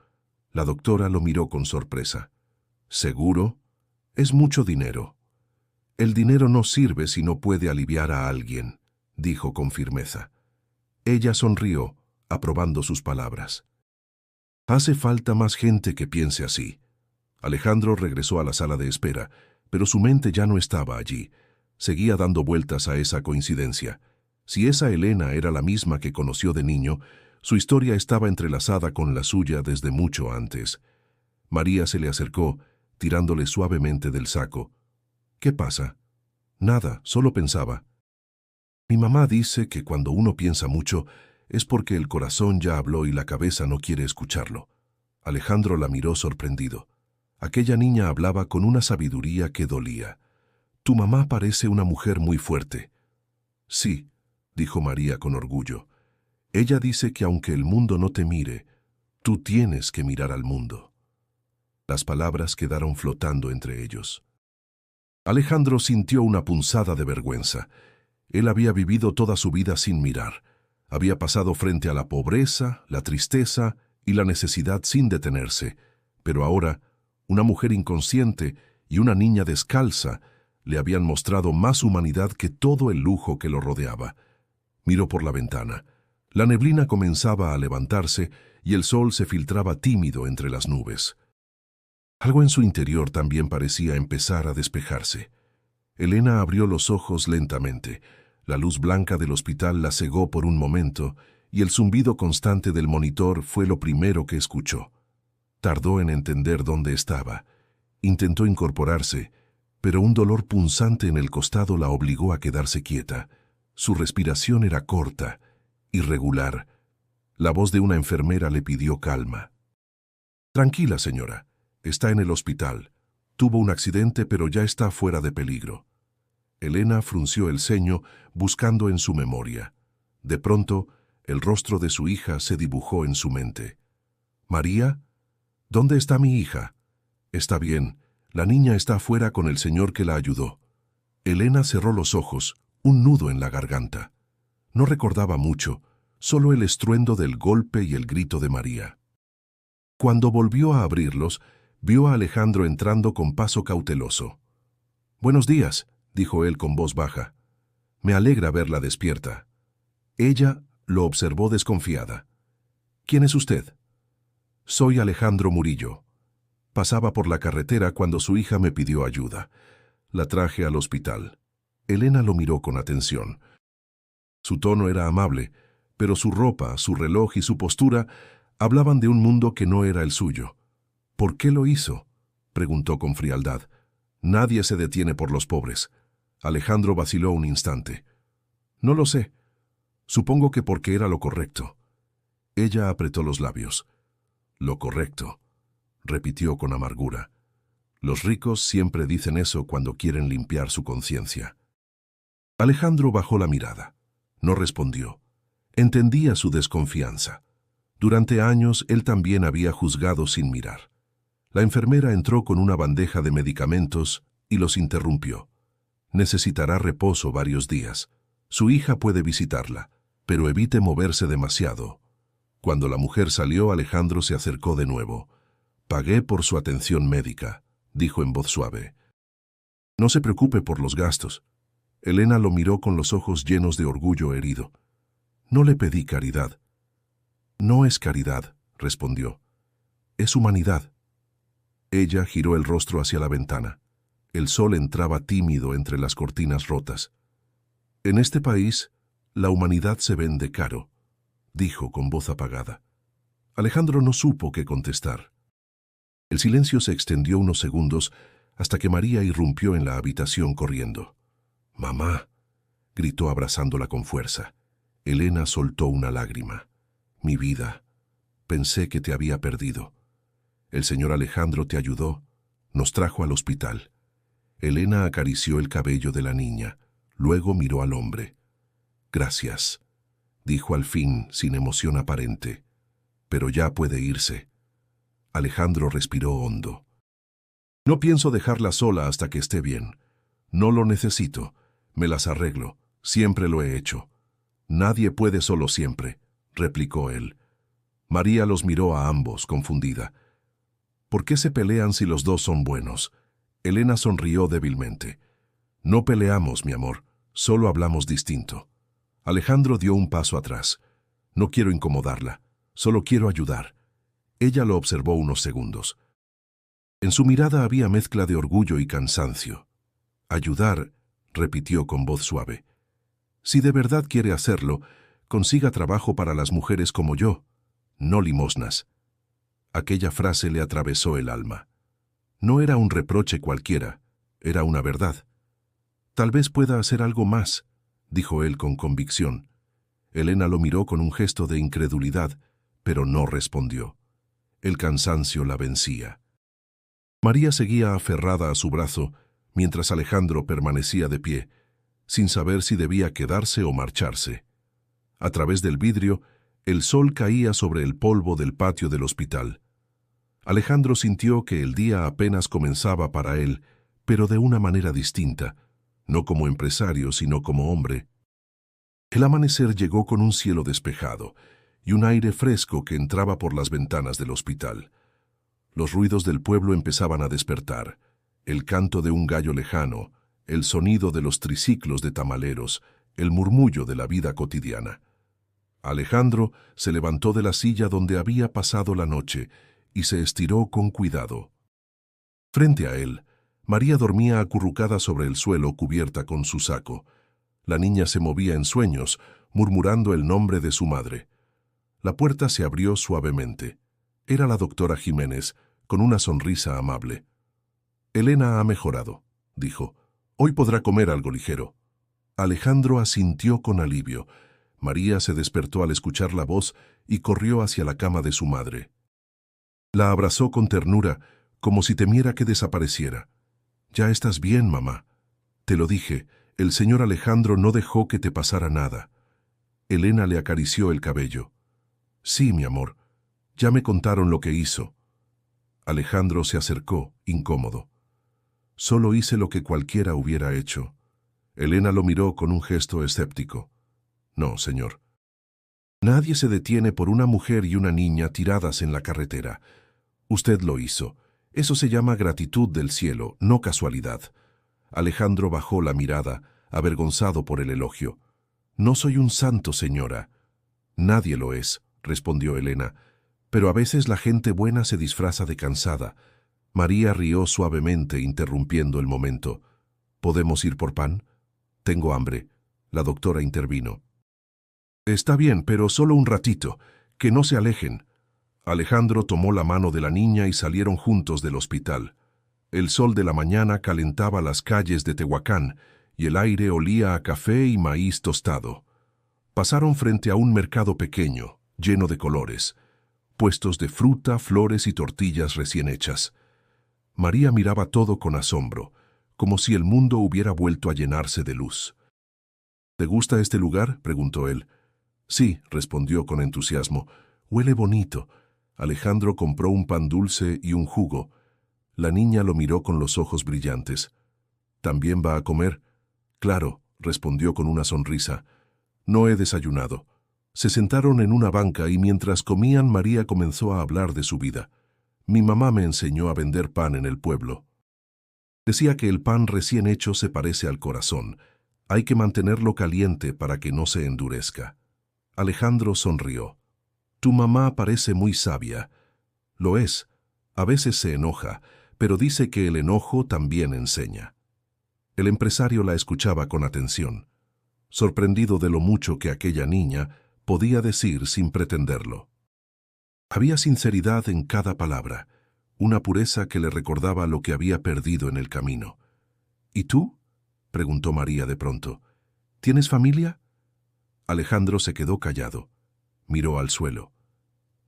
Speaker 1: La doctora lo miró con sorpresa. «¿Seguro? Es mucho dinero». «El dinero no sirve si no puede aliviar a alguien», dijo con firmeza. Ella sonrió, aprobando sus palabras. «Hace falta más gente que piense así». Alejandro regresó a la sala de espera, pero su mente ya no estaba allí. Seguía dando vueltas a esa coincidencia. Si esa Elena era la misma que conoció de niño, su historia estaba entrelazada con la suya desde mucho antes. María se le acercó, tirándole suavemente del saco. «¿Qué pasa?». «Nada, solo pensaba. Mi mamá dice que cuando uno piensa mucho es porque el corazón ya habló y la cabeza no quiere escucharlo». Alejandro la miró sorprendido. Aquella niña hablaba con una sabiduría que dolía. «Tu mamá parece una mujer muy fuerte». «Sí», dijo María con orgullo. «Ella dice que aunque el mundo no te mire, tú tienes que mirar al mundo». Las palabras quedaron flotando entre ellos. Alejandro sintió una punzada de vergüenza. Él había vivido toda su vida sin mirar. Había pasado frente a la pobreza, la tristeza y la necesidad sin detenerse, pero ahora una mujer inconsciente y una niña descalza le habían mostrado más humanidad que todo el lujo que lo rodeaba. Miró por la ventana. La neblina comenzaba a levantarse y el sol se filtraba tímido entre las nubes. Algo en su interior también parecía empezar a despejarse. Elena abrió los ojos lentamente. La luz blanca del hospital la cegó por un momento y el zumbido constante del monitor fue lo primero que escuchó. Tardó en entender dónde estaba. Intentó incorporarse, pero un dolor punzante en el costado la obligó a quedarse quieta. Su respiración era corta, irregular. La voz de una enfermera le pidió calma. «Tranquila, señora. Está en el hospital. Tuvo un accidente, pero ya está fuera de peligro. Elena frunció el ceño, buscando en su memoria. De pronto, el rostro de su hija se dibujó en su mente. «María, ¿dónde está mi hija?» «Está bien. La niña está afuera con el señor que la ayudó». Elena cerró los ojos, un nudo en la garganta. No recordaba mucho, solo el estruendo del golpe y el grito de María. Cuando volvió a abrirlos, vio a Alejandro entrando con paso cauteloso. «Buenos días», dijo él con voz baja. «Me alegra verla despierta». Ella lo observó desconfiada. «¿Quién es usted?» «Soy Alejandro Murillo. Pasaba por la carretera cuando su hija me pidió ayuda. La traje al hospital». Elena lo miró con atención. Su tono era amable, pero su ropa, su reloj y su postura hablaban de un mundo que no era el suyo. «¿Por qué lo hizo?», preguntó con frialdad. «Nadie se detiene por los pobres». Alejandro vaciló un instante. «No lo sé. Supongo que porque era lo correcto». Ella apretó los labios. «Lo correcto», repitió con amargura. «Los ricos siempre dicen eso cuando quieren limpiar su conciencia». Alejandro bajó la mirada. No respondió. Entendía su desconfianza. Durante años él también había juzgado sin mirar. La enfermera entró con una bandeja de medicamentos y los interrumpió. «Necesitará reposo varios días. Su hija puede visitarla, pero evite moverse demasiado». Cuando la mujer salió, Alejandro se acercó de nuevo. «Pagué por su atención médica», dijo en voz suave. «No se preocupe por los gastos». Elena lo miró con los ojos llenos de orgullo herido. «No le pedí caridad». «No es caridad», respondió. «Es humanidad». Ella giró el rostro hacia la ventana. El sol entraba tímido entre las cortinas rotas. «En este país, la humanidad se vende caro», dijo con voz apagada. Alejandro no supo qué contestar. El silencio se extendió unos segundos hasta que María irrumpió en la habitación corriendo. «Mamá», gritó abrazándola con fuerza. Elena soltó una lágrima. «Mi vida, pensé que te había perdido. El señor Alejandro te ayudó, nos trajo al hospital». Elena acarició el cabello de la niña, luego miró al hombre. «Gracias», dijo al fin sin emoción aparente. «Pero ya puede irse». Alejandro respiró hondo. «No pienso dejarla sola hasta que esté bien. No lo necesito. Me las arreglo. Siempre lo he hecho». «Nadie puede solo siempre», replicó él. María los miró a ambos, confundida. «¿Por qué se pelean si los dos son buenos?». Elena sonrió débilmente. «No peleamos, mi amor, solo hablamos distinto». Alejandro dio un paso atrás. «No quiero incomodarla, solo quiero ayudar». Ella lo observó unos segundos. En su mirada había mezcla de orgullo y cansancio. «Ayudar», repitió con voz suave. «Si de verdad quiere hacerlo, consiga trabajo para las mujeres como yo, no limosnas». Aquella frase le atravesó el alma. No era un reproche cualquiera, era una verdad. «Tal vez pueda hacer algo más», dijo él con convicción. Elena lo miró con un gesto de incredulidad, pero no respondió. El cansancio la vencía. María seguía aferrada a su brazo, mientras Alejandro permanecía de pie, sin saber si debía quedarse o marcharse. A través del vidrio, el sol caía sobre el polvo del patio del hospital. Alejandro sintió que el día apenas comenzaba para él, pero de una manera distinta, no como empresario, sino como hombre. El amanecer llegó con un cielo despejado y un aire fresco que entraba por las ventanas del hospital. Los ruidos del pueblo empezaban a despertar, el canto de un gallo lejano, el sonido de los triciclos de tamaleros, el murmullo de la vida cotidiana. Alejandro se levantó de la silla donde había pasado la noche y se estiró con cuidado. Frente a él, María dormía acurrucada sobre el suelo cubierta con su saco. La niña se movía en sueños, murmurando el nombre de su madre. La puerta se abrió suavemente. Era la doctora Jiménez, con una sonrisa amable. «Elena ha mejorado», dijo. «Hoy podrá comer algo ligero». Alejandro asintió con alivio. María se despertó al escuchar la voz y corrió hacia la cama de su madre. La abrazó con ternura, como si temiera que desapareciera. «Ya estás bien, mamá. Te lo dije, el señor Alejandro no dejó que te pasara nada». Elena le acarició el cabello. «Sí, mi amor, ya me contaron lo que hizo». Alejandro se acercó, incómodo. «Solo hice lo que cualquiera hubiera hecho». Elena lo miró con un gesto escéptico. «No, señor. Nadie se detiene por una mujer y una niña tiradas en la carretera. Usted lo hizo. Eso se llama gratitud del cielo, no casualidad». Alejandro bajó la mirada, avergonzado por el elogio. «No soy un santo, señora». «Nadie lo es», respondió Elena, «pero a veces la gente buena se disfraza de cansada». María rió suavemente, interrumpiendo el momento. «¿Podemos ir por pan? Tengo hambre». La doctora intervino. «Está bien, pero solo un ratito. Que no se alejen». Alejandro tomó la mano de la niña y salieron juntos del hospital. El sol de la mañana calentaba las calles de Tehuacán y el aire olía a café y maíz tostado. Pasaron frente a un mercado pequeño, lleno de colores, puestos de fruta, flores y tortillas recién hechas. María miraba todo con asombro, como si el mundo hubiera vuelto a llenarse de luz. «¿Te gusta este lugar?», preguntó él. «Sí», respondió con entusiasmo. «Huele bonito». Alejandro compró un pan dulce y un jugo. La niña lo miró con los ojos brillantes. «¿También va a comer?» «Claro», respondió con una sonrisa. «No he desayunado». Se sentaron en una banca y mientras comían María comenzó a hablar de su vida. «Mi mamá me enseñó a vender pan en el pueblo. Decía que el pan recién hecho se parece al corazón. Hay que mantenerlo caliente para que no se endurezca». Alejandro sonrió. «Tu mamá parece muy sabia». «Lo es. A veces se enoja, pero dice que el enojo también enseña». El empresario la escuchaba con atención, sorprendido de lo mucho que aquella niña podía decir sin pretenderlo. Había sinceridad en cada palabra, una pureza que le recordaba lo que había perdido en el camino. «¿Y tú?», preguntó María de pronto. «¿Tienes familia?». Alejandro se quedó callado. Miró al suelo.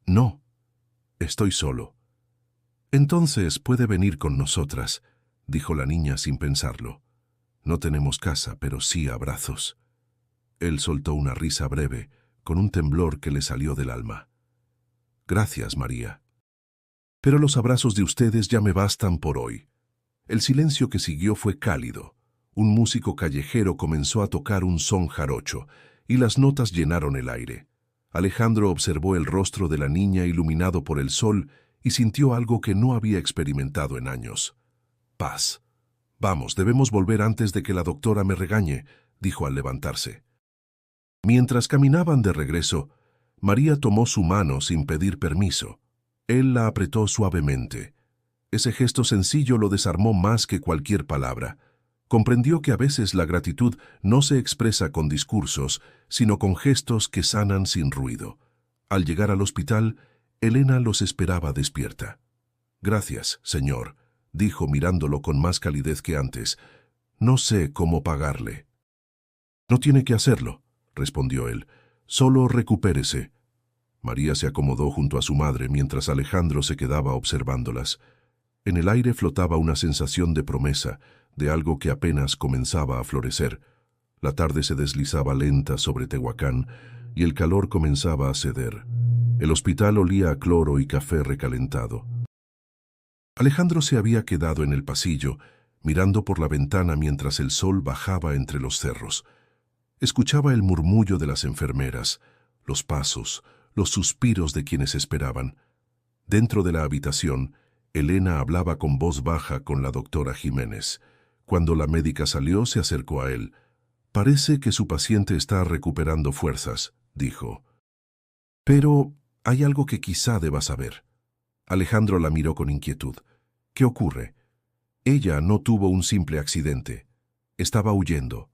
Speaker 1: «No, estoy solo». «Entonces puede venir con nosotras», dijo la niña sin pensarlo. «No tenemos casa, pero sí abrazos». Él soltó una risa breve, con un temblor que le salió del alma. «Gracias, María. Pero los abrazos de ustedes ya me bastan por hoy». El silencio que siguió fue cálido. Un músico callejero comenzó a tocar un son jarocho, y las notas llenaron el aire. Alejandro observó el rostro de la niña iluminado por el sol y sintió algo que no había experimentado en años. «Paz. Vamos, debemos volver antes de que la doctora me regañe», dijo al levantarse. Mientras caminaban de regreso, María tomó su mano sin pedir permiso. Él la apretó suavemente. Ese gesto sencillo lo desarmó más que cualquier palabra. Comprendió que a veces la gratitud no se expresa con discursos, sino con gestos que sanan sin ruido. Al llegar al hospital, Elena los esperaba despierta. «Gracias, señor», dijo mirándolo con más calidez que antes. «No sé cómo pagarle». «No tiene que hacerlo», respondió él. «Solo recupérese». María se acomodó junto a su madre mientras Alejandro se quedaba observándolas. En el aire flotaba una sensación de promesa, de algo que apenas comenzaba a florecer. La tarde se deslizaba lenta sobre Tehuacán y el calor comenzaba a ceder. El hospital olía a cloro y café recalentado. Alejandro se había quedado en el pasillo, mirando por la ventana mientras el sol bajaba entre los cerros. Escuchaba el murmullo de las enfermeras, los pasos, los suspiros de quienes esperaban. Dentro de la habitación, Elena hablaba con voz baja con la doctora Jiménez. Cuando la médica salió, se acercó a él. «Parece que su paciente está recuperando fuerzas», dijo. «Pero hay algo que quizá deba saber». Alejandro la miró con inquietud. «¿Qué ocurre?» «Ella no tuvo un simple accidente. Estaba huyendo».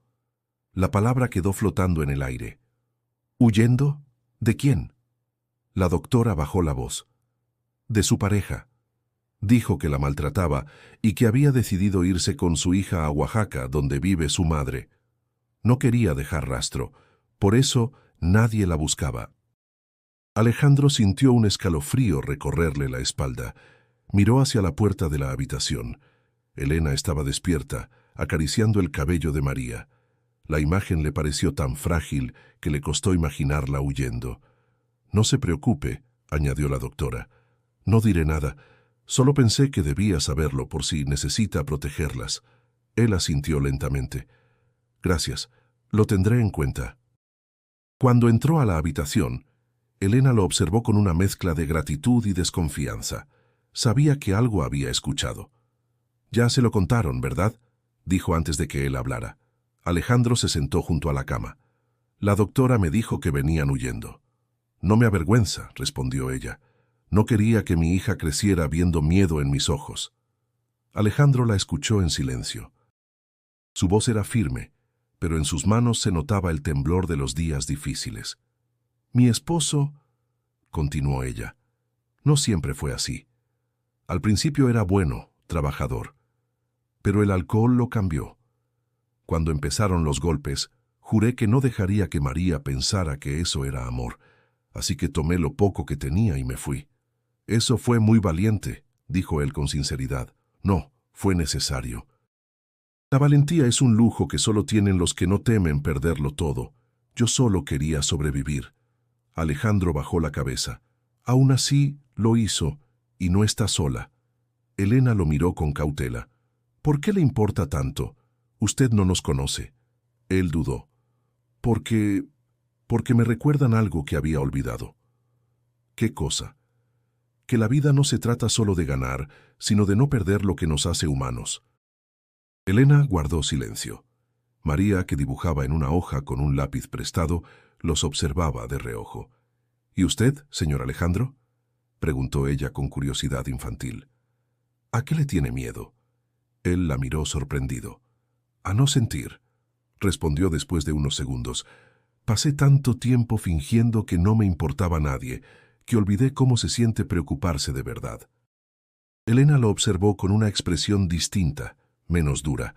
Speaker 1: La palabra quedó flotando en el aire. «¿Huyendo? ¿De quién?» La doctora bajó la voz. «De su pareja. Dijo que la maltrataba y que había decidido irse con su hija a Oaxaca, donde vive su madre. No quería dejar rastro, por eso nadie la buscaba». Alejandro sintió un escalofrío recorrerle la espalda. Miró hacia la puerta de la habitación. Elena estaba despierta, acariciando el cabello de María. La imagen le pareció tan frágil que le costó imaginarla huyendo. «No se preocupe», añadió la doctora. «No diré nada. Solo pensé que debía saberlo por si necesita protegerlas». Él asintió lentamente. «Gracias. Lo tendré en cuenta». Cuando entró a la habitación, Elena lo observó con una mezcla de gratitud y desconfianza. Sabía que algo había escuchado. «Ya se lo contaron, ¿verdad?», dijo antes de que él hablara. Alejandro se sentó junto a la cama. «La doctora me dijo que venían huyendo». «No me avergüenza», respondió ella. «No quería que mi hija creciera viendo miedo en mis ojos». Alejandro la escuchó en silencio. Su voz era firme, pero en sus manos se notaba el temblor de los días difíciles. «Mi esposo», continuó ella, «no siempre fue así. Al principio era bueno, trabajador, pero el alcohol lo cambió. Cuando empezaron los golpes, juré que no dejaría que María pensara que eso era amor, así que tomé lo poco que tenía y me fui». «Eso fue muy valiente», dijo él con sinceridad. «No, fue necesario». La valentía es un lujo que solo tienen los que no temen perderlo todo. Yo solo quería sobrevivir. Alejandro bajó la cabeza. Aún así, lo hizo, y no está sola. Elena lo miró con cautela. «¿Por qué le importa tanto? Usted no nos conoce». Él dudó. Porque me recuerdan algo que había olvidado». «¿Qué cosa?» «Que la vida no se trata solo de ganar, sino de no perder lo que nos hace humanos». Elena guardó silencio. María, que dibujaba en una hoja con un lápiz prestado, los observaba de reojo. «¿Y usted, señor Alejandro?», preguntó ella con curiosidad infantil. «¿A qué le tiene miedo?». Él la miró sorprendido. «A no sentir», respondió después de unos segundos. «Pasé tanto tiempo fingiendo que no me importaba nadie, que olvidé cómo se siente preocuparse de verdad». Elena lo observó con una expresión distinta, menos dura.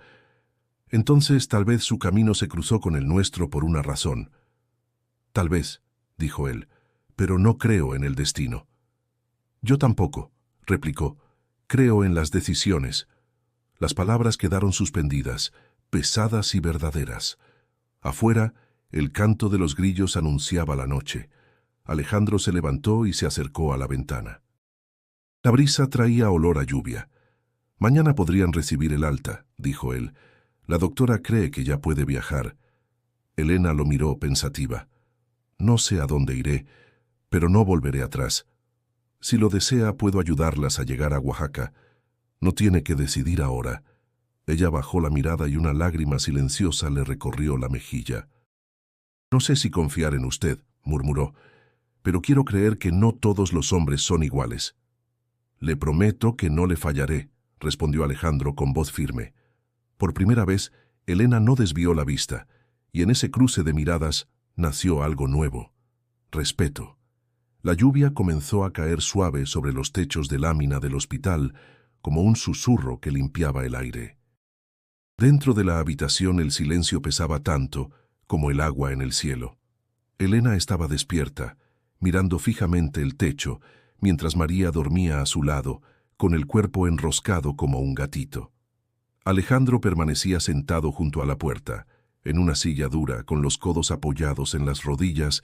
Speaker 1: «Entonces tal vez su camino se cruzó con el nuestro por una razón». «Tal vez», dijo él, «pero no creo en el destino». «Yo tampoco», replicó. «Creo en las decisiones». Las palabras quedaron suspendidas, pesadas y verdaderas. Afuera, el canto de los grillos anunciaba la noche. Alejandro se levantó y se acercó a la ventana. La brisa traía olor a lluvia. «Mañana podrían recibir el alta», dijo él. «La doctora cree que ya puede viajar». Elena lo miró pensativa. «No sé a dónde iré, pero no volveré atrás. Si lo desea, puedo ayudarlas a llegar a Oaxaca. No tiene que decidir ahora». Ella bajó la mirada y una lágrima silenciosa le recorrió la mejilla. «No sé si confiar en usted», murmuró, «pero quiero creer que no todos los hombres son iguales». «Le prometo que no le fallaré», respondió Alejandro con voz firme. Por primera vez, Elena no desvió la vista, y en ese cruce de miradas nació algo nuevo: respeto. La lluvia comenzó a caer suave sobre los techos de lámina del hospital, como un susurro que limpiaba el aire. Dentro de la habitación el silencio pesaba tanto como el agua en el cielo. Elena estaba despierta, mirando fijamente el techo, mientras María dormía a su lado, con el cuerpo enroscado como un gatito. Alejandro permanecía sentado junto a la puerta, en una silla dura, con los codos apoyados en las rodillas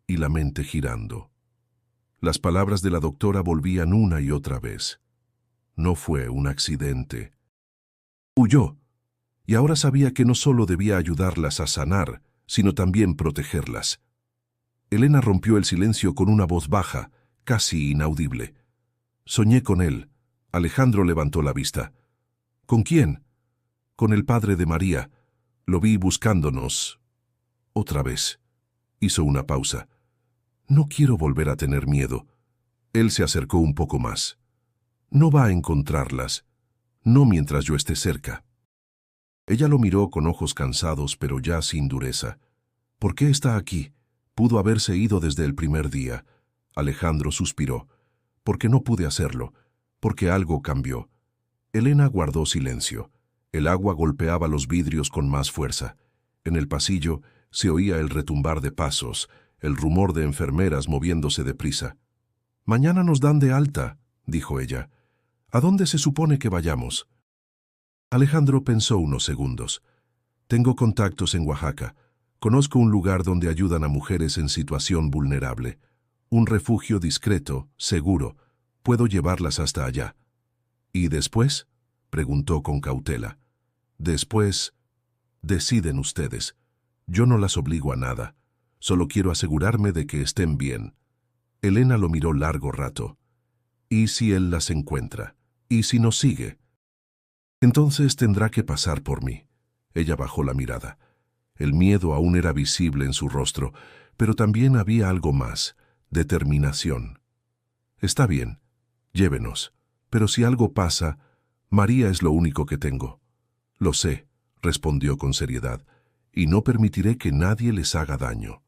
Speaker 1: y la mente girando. Las palabras de la doctora volvían una y otra vez. No fue un accidente. Huyó, y ahora sabía que no solo debía ayudarlas a sanar, sino también protegerlas. Elena rompió el silencio con una voz baja, casi inaudible. «Soñé con él». Alejandro levantó la vista. «¿Con quién?» «Con el padre de María. Lo vi buscándonos». «Otra vez». Hizo una pausa. «No quiero volver a tener miedo». Él se acercó un poco más. «No va a encontrarlas. No mientras yo esté cerca». Ella lo miró con ojos cansados, pero ya sin dureza. «¿Por qué está aquí? Pudo haberse ido desde el primer día». Alejandro suspiró. «Porque no pude hacerlo. Porque algo cambió». Elena guardó silencio. El agua golpeaba los vidrios con más fuerza. En el pasillo se oía el retumbar de pasos, el rumor de enfermeras moviéndose deprisa. «Mañana nos dan de alta», dijo ella. ¿A dónde se supone que vayamos? Alejandro pensó unos segundos. Tengo contactos en Oaxaca. Conozco un lugar donde ayudan a mujeres en situación vulnerable. Un refugio discreto, seguro. Puedo llevarlas hasta allá. ¿Y después? Preguntó con cautela. Después, deciden ustedes. Yo no las obligo a nada. Solo quiero asegurarme de que estén bien. Elena lo miró largo rato. ¿Y si él las encuentra? ¿Y si nos sigue? Entonces tendrá que pasar por mí. Ella bajó la mirada. El miedo aún era visible en su rostro, pero también había algo más, determinación. Está bien, llévenos, pero si algo pasa, María es lo único que tengo. Lo sé, respondió con seriedad, y no permitiré que nadie les haga daño.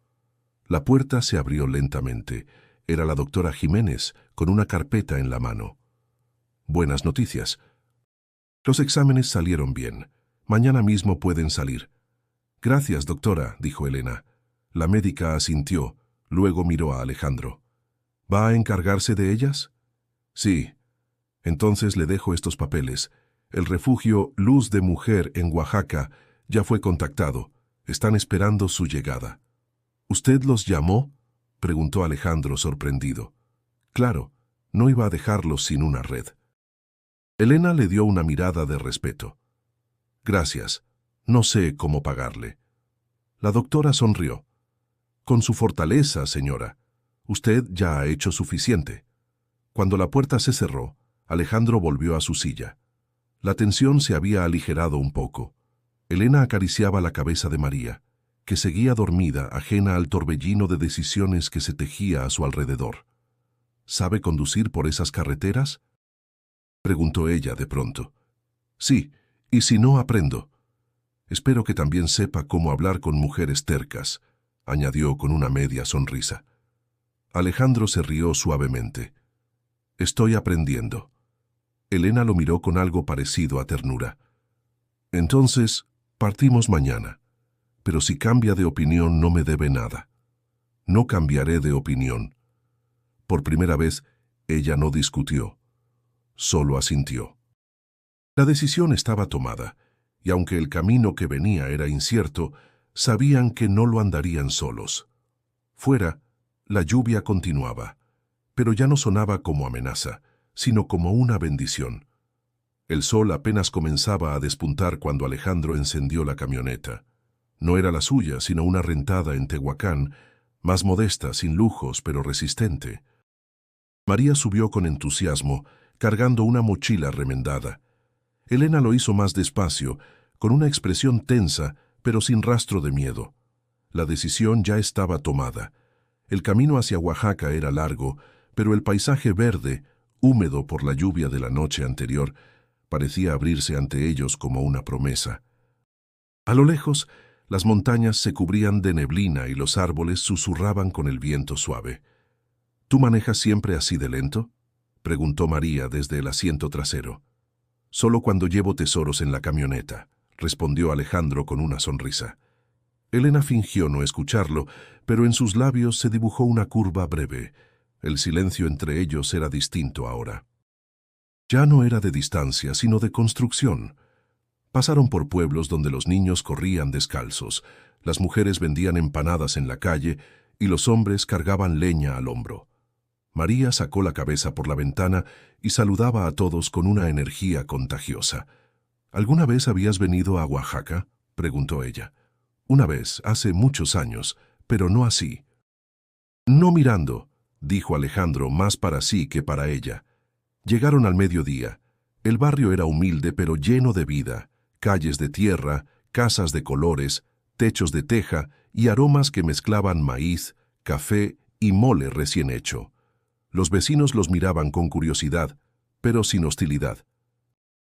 Speaker 1: La puerta se abrió lentamente. Era la doctora Jiménez, con una carpeta en la mano. Buenas noticias. Los exámenes salieron bien. Mañana mismo pueden salir. Gracias, doctora, dijo Elena. La médica asintió, luego miró a Alejandro. ¿Va a encargarse de ellas? Sí. Entonces le dejo estos papeles. El refugio Luz de Mujer en Oaxaca ya fue contactado. Están esperando su llegada. ¿Usted los llamó? Preguntó Alejandro sorprendido. Claro, no iba a dejarlos sin una red. Elena le dio una mirada de respeto. Gracias. No sé cómo pagarle. La doctora sonrió. Con su fortaleza, señora. Usted ya ha hecho suficiente. Cuando la puerta se cerró, Alejandro volvió a su silla. La tensión se había aligerado un poco. Elena acariciaba la cabeza de María, que seguía dormida, ajena al torbellino de decisiones que se tejía a su alrededor. ¿Sabe conducir por esas carreteras? Preguntó ella de pronto. Sí, y si no aprendo. Espero que también sepa cómo hablar con mujeres tercas, añadió con una media sonrisa. Alejandro se rió suavemente. Estoy aprendiendo. Elena lo miró con algo parecido a ternura. Entonces, partimos mañana. Pero si cambia de opinión no me debe nada. No cambiaré de opinión. Por primera vez, ella no discutió. Solo asintió. La decisión estaba tomada, y aunque el camino que venía era incierto, sabían que no lo andarían solos. Fuera, la lluvia continuaba, pero ya no sonaba como amenaza, sino como una bendición. El sol apenas comenzaba a despuntar cuando Alejandro encendió la camioneta. No era la suya, sino una rentada en Tehuacán, más modesta, sin lujos, pero resistente. María subió con entusiasmo, cargando una mochila remendada. Elena lo hizo más despacio, con una expresión tensa, pero sin rastro de miedo. La decisión ya estaba tomada. El camino hacia Oaxaca era largo, pero el paisaje verde, húmedo por la lluvia de la noche anterior, parecía abrirse ante ellos como una promesa. A lo lejos, las montañas se cubrían de neblina y los árboles susurraban con el viento suave. ¿Tú manejas siempre así de lento?, preguntó María desde el asiento trasero. Solo cuando llevo tesoros en la camioneta, respondió Alejandro con una sonrisa. Elena fingió no escucharlo, pero en sus labios se dibujó una curva breve. El silencio entre ellos era distinto ahora. Ya no era de distancia, sino de construcción. Pasaron por pueblos donde los niños corrían descalzos, las mujeres vendían empanadas en la calle y los hombres cargaban leña al hombro. María sacó la cabeza por la ventana y saludaba a todos con una energía contagiosa. ¿Alguna vez habías venido a Oaxaca?, preguntó ella. Una vez, hace muchos años, pero no así. No mirando, dijo Alejandro más para sí que para ella. Llegaron al mediodía. El barrio era humilde pero lleno de vida, calles de tierra, casas de colores, techos de teja y aromas que mezclaban maíz, café y mole recién hecho. Los vecinos los miraban con curiosidad, pero sin hostilidad.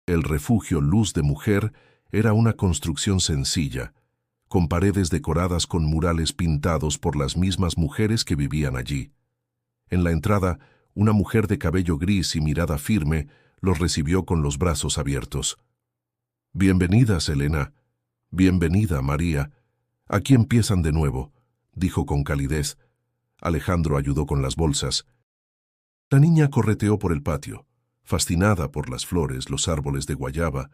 Speaker 1: El refugio Luz de Mujer era una construcción sencilla, con paredes decoradas con murales pintados por las mismas mujeres que vivían allí. En la entrada, una mujer de cabello gris y mirada firme los recibió con los brazos abiertos. «Bienvenidas, Elena. Bienvenida, María. Aquí empiezan de nuevo», dijo con calidez. Alejandro ayudó con las bolsas. La niña correteó por el patio. fascinada por las flores, los árboles de guayaba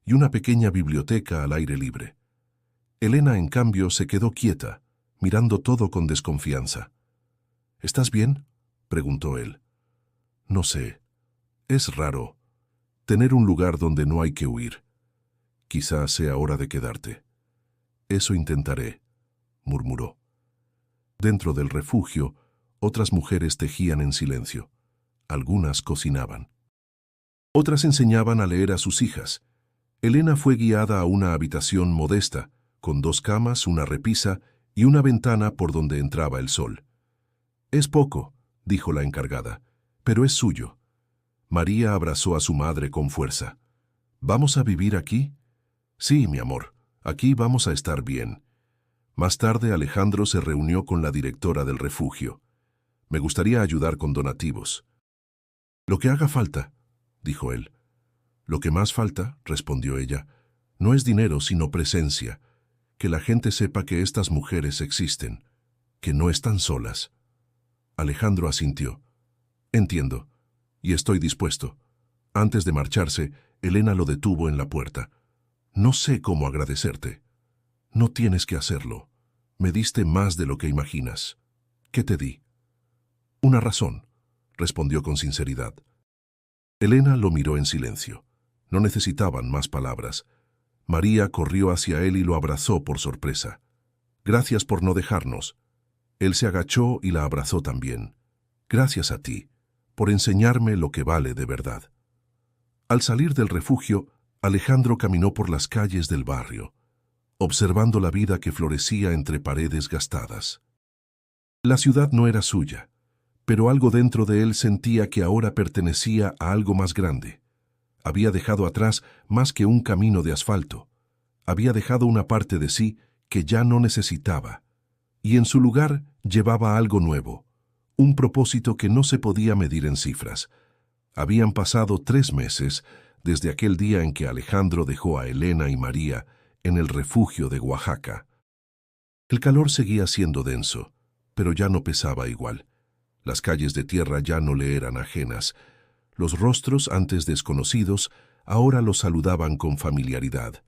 Speaker 1: y una pequeña biblioteca al aire libre. Elena, en cambio, se quedó quieta, mirando todo con desconfianza. «¿Estás bien?», preguntó él. «No sé. Es raro. Tener un lugar donde no hay que huir. Quizás sea hora de quedarte». «Eso intentaré», murmuró. Dentro del refugio, otras mujeres tejían en silencio. Algunas cocinaban. Otras enseñaban a leer a sus hijas. Elena fue guiada a una habitación modesta, con 2 camas, una repisa y una ventana por donde entraba el sol. «Es poco», dijo la encargada, «pero es suyo». María abrazó a su madre con fuerza. «¿Vamos a vivir aquí?». «Sí, mi amor, aquí vamos a estar bien». Más tarde Alejandro se reunió con la directora del refugio. «Me gustaría ayudar con donativos». «Lo que haga falta», dijo él. «Lo que más falta», respondió ella, «no es dinero sino presencia, que la gente sepa que estas mujeres existen, que no están solas». Alejandro asintió. «Entiendo, y estoy dispuesto». Antes de marcharse, Elena lo detuvo en la puerta. «No sé cómo agradecerte». «No tienes que hacerlo. Me diste más de lo que imaginas». «¿Qué te di?». «Una razón», respondió con sinceridad. Elena lo miró en silencio. No necesitaban más palabras. María corrió hacia él y lo abrazó por sorpresa. «Gracias por no dejarnos». Él se agachó y la abrazó también. «Gracias a ti, por enseñarme lo que vale de verdad». Al salir del refugio, Alejandro caminó por las calles del barrio, observando la vida que florecía entre paredes gastadas. La ciudad no era suya, pero algo dentro de él sentía que ahora pertenecía a algo más grande. Había dejado atrás más que un camino de asfalto. Había dejado una parte de sí que ya no necesitaba, y en su lugar llevaba algo nuevo, un propósito que no se podía medir en cifras. Habían pasado 3 meses desde aquel día en que Alejandro dejó a Elena y María en el refugio de Oaxaca. El calor seguía siendo denso, pero ya no pesaba igual. Las calles de tierra ya no le eran ajenas. Los rostros, antes desconocidos, ahora lo saludaban con familiaridad.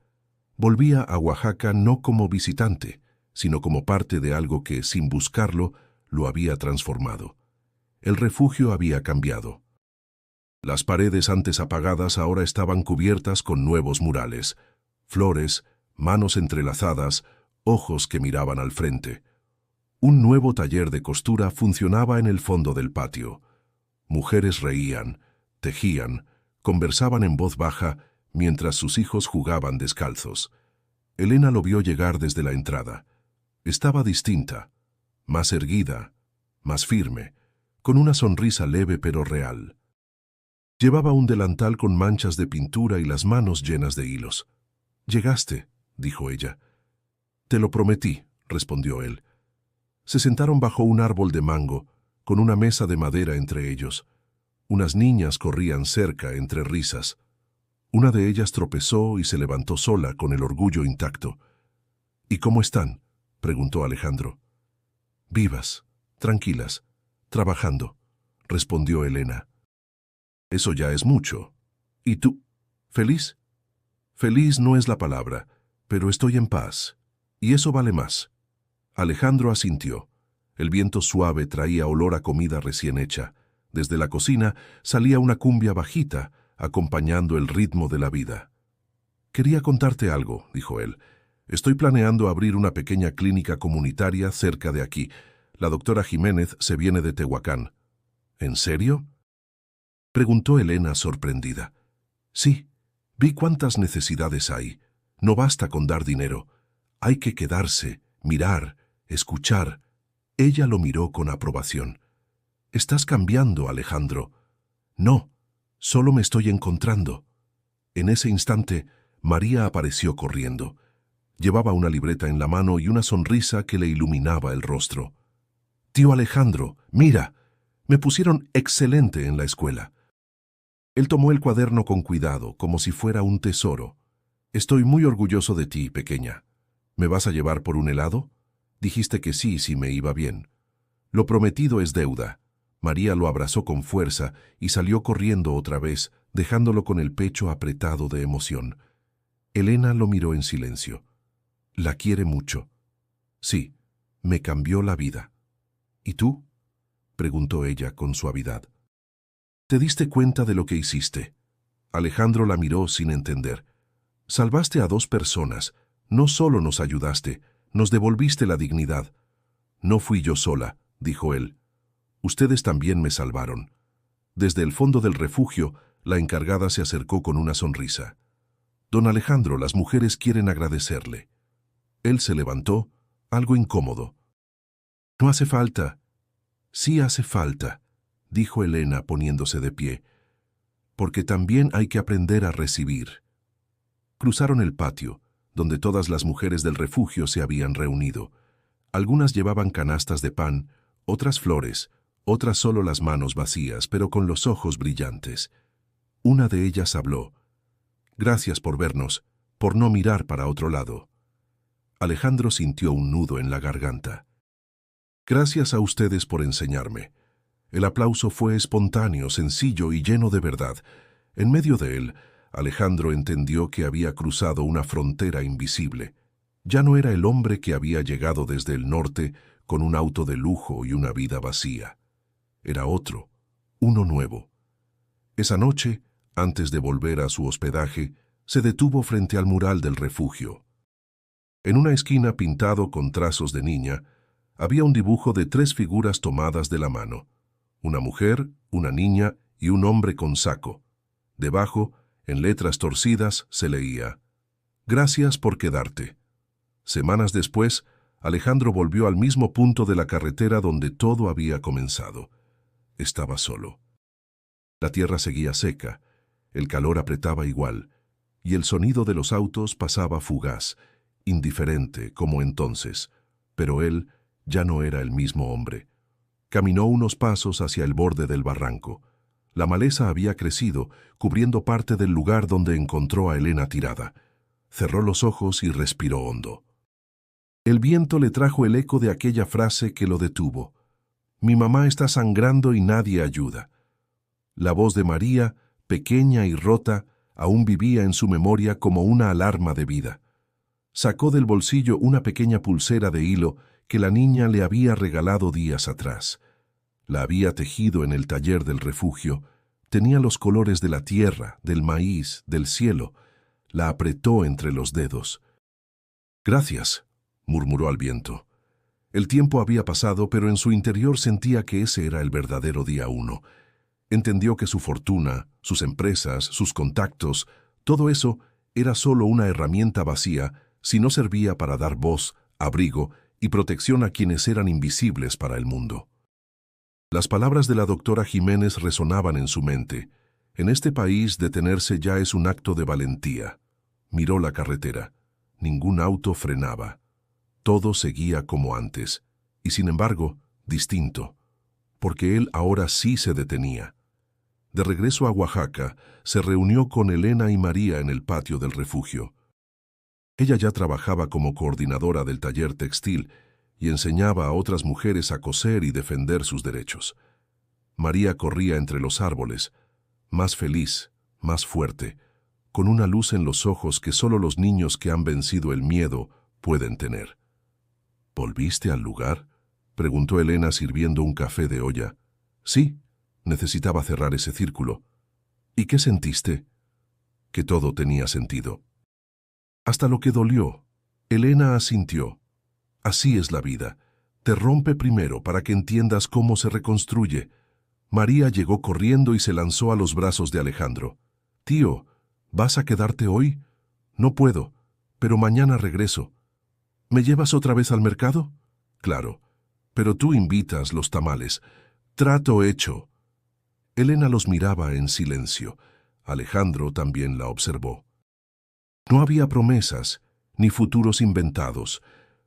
Speaker 1: Volvía a Oaxaca no como visitante, sino como parte de algo que, sin buscarlo, lo había transformado. El refugio había cambiado. Las paredes antes apagadas ahora estaban cubiertas con nuevos murales, flores, manos entrelazadas, ojos que miraban al frente. Un nuevo taller de costura funcionaba en el fondo del patio. Mujeres reían, tejían, conversaban en voz baja mientras sus hijos jugaban descalzos. Elena lo vio llegar desde la entrada. Estaba distinta, más erguida, más firme, con una sonrisa leve pero real. Llevaba un delantal con manchas de pintura y las manos llenas de hilos. «Llegaste», dijo ella. «Te lo prometí», respondió él. Se sentaron bajo un árbol de mango, con una mesa de madera entre ellos. Unas niñas corrían cerca entre risas. Una de ellas tropezó y se levantó sola con el orgullo intacto. «¿Y cómo están?», preguntó Alejandro. «Vivas, tranquilas, trabajando», respondió Elena. «Eso ya es mucho. ¿Y tú? ¿Feliz?». «Feliz no es la palabra, pero estoy en paz, y eso vale más». Alejandro asintió. El viento suave traía olor a comida recién hecha. Desde la cocina salía una cumbia bajita, acompañando el ritmo de la vida. «Quería contarte algo», dijo él. «Estoy planeando abrir una pequeña clínica comunitaria cerca de aquí. La doctora Jiménez se viene de Tehuacán». «¿En serio?», preguntó Elena sorprendida. «Sí, vi cuántas necesidades hay. No basta con dar dinero. Hay que quedarse, mirar, escuchar». Ella lo miró con aprobación. «Estás cambiando, Alejandro». «No, solo me estoy encontrando». En ese instante, María apareció corriendo. Llevaba una libreta en la mano y una sonrisa que le iluminaba el rostro. «Tío Alejandro, mira, me pusieron excelente en la escuela». Él tomó el cuaderno con cuidado, como si fuera un tesoro. «Estoy muy orgulloso de ti, pequeña. ¿Me vas a llevar por un helado? Dijiste que sí si me iba bien. Lo prometido es deuda. María lo abrazó con fuerza y salió corriendo otra vez, dejándolo con el pecho apretado de emoción. Elena lo miró en silencio. La quiere mucho. Sí, me cambió la vida. ¿Y tú? Preguntó ella con suavidad. ¿Te diste cuenta de lo que hiciste? Alejandro la miró sin entender. Salvaste a 2 personas. No solo nos ayudaste, nos devolviste la dignidad. No fui yo sola, dijo él. Ustedes también me salvaron. Desde el fondo del refugio, la encargada se acercó con una sonrisa. Don Alejandro, las mujeres quieren agradecerle. Él se levantó, algo incómodo. No hace falta. Sí hace falta, dijo Elena poniéndose de pie, porque también hay que aprender a recibir. Cruzaron el patio, donde todas las mujeres del refugio se habían reunido. Algunas llevaban canastas de pan, otras flores, otras solo las manos vacías, pero con los ojos brillantes. Una de ellas habló. Gracias por vernos, por no mirar para otro lado. Alejandro sintió un nudo en la garganta. Gracias a ustedes por enseñarme. El aplauso fue espontáneo, sencillo y lleno de verdad. En medio de él, Alejandro entendió que había cruzado una frontera invisible. Ya no era el hombre que había llegado desde el norte con un auto de lujo y una vida vacía. Era otro, uno nuevo. Esa noche, antes de volver a su hospedaje, se detuvo frente al mural del refugio. En una esquina pintado con trazos de niña, había un dibujo de 3 figuras tomadas de la mano. Una mujer, una niña y un hombre con saco. Debajo, en letras torcidas, se leía: Gracias por quedarte. Semanas después, Alejandro volvió al mismo punto de la carretera donde todo había comenzado. Estaba solo. La tierra seguía seca, el calor apretaba igual, y el sonido de los autos pasaba fugaz, indiferente como entonces, pero él ya no era el mismo hombre. Caminó unos pasos hacia el borde del barranco. La maleza había crecido, cubriendo parte del lugar donde encontró a Elena tirada. Cerró los ojos y respiró hondo. El viento le trajo el eco de aquella frase que lo detuvo. Mi mamá está sangrando y nadie ayuda. La voz de María, pequeña y rota, aún vivía en su memoria como una alarma de vida. Sacó del bolsillo una pequeña pulsera de hilo que la niña le había regalado días atrás. La había tejido en el taller del refugio. Tenía los colores de la tierra, del maíz, del cielo. La apretó entre los dedos. Gracias, murmuró al viento. El tiempo había pasado, pero en su interior sentía que ese era el verdadero día 1. Entendió que su fortuna, sus empresas, sus contactos, todo eso era solo una herramienta vacía si no servía para dar voz, abrigo y protección a quienes eran invisibles para el mundo. Las palabras de la doctora Jiménez resonaban en su mente. En este país detenerse ya es un acto de valentía. Miró la carretera. Ningún auto frenaba. Todo seguía como antes, y sin embargo, distinto, porque él ahora sí se detenía. De regreso a Oaxaca, se reunió con Elena y María en el patio del refugio. Ella ya trabajaba como coordinadora del taller textil y enseñaba a otras mujeres a coser y defender sus derechos. María corría entre los árboles, más feliz, más fuerte, con una luz en los ojos que solo los niños que han vencido el miedo pueden tener. ¿Volviste al lugar?, preguntó Elena sirviendo un café de olla. Sí, necesitaba cerrar ese círculo. ¿Y qué sentiste? Que todo tenía sentido. Hasta lo que dolió. Elena asintió. Así es la vida. Te rompe primero para que entiendas cómo se reconstruye. María llegó corriendo y se lanzó a los brazos de Alejandro. Tío, ¿vas a quedarte hoy? No puedo, pero mañana regreso. ¿Me llevas otra vez al mercado? Claro, pero tú invitas los tamales. Trato hecho. Elena los miraba en silencio. Alejandro también la observó. No había promesas, ni futuros inventados,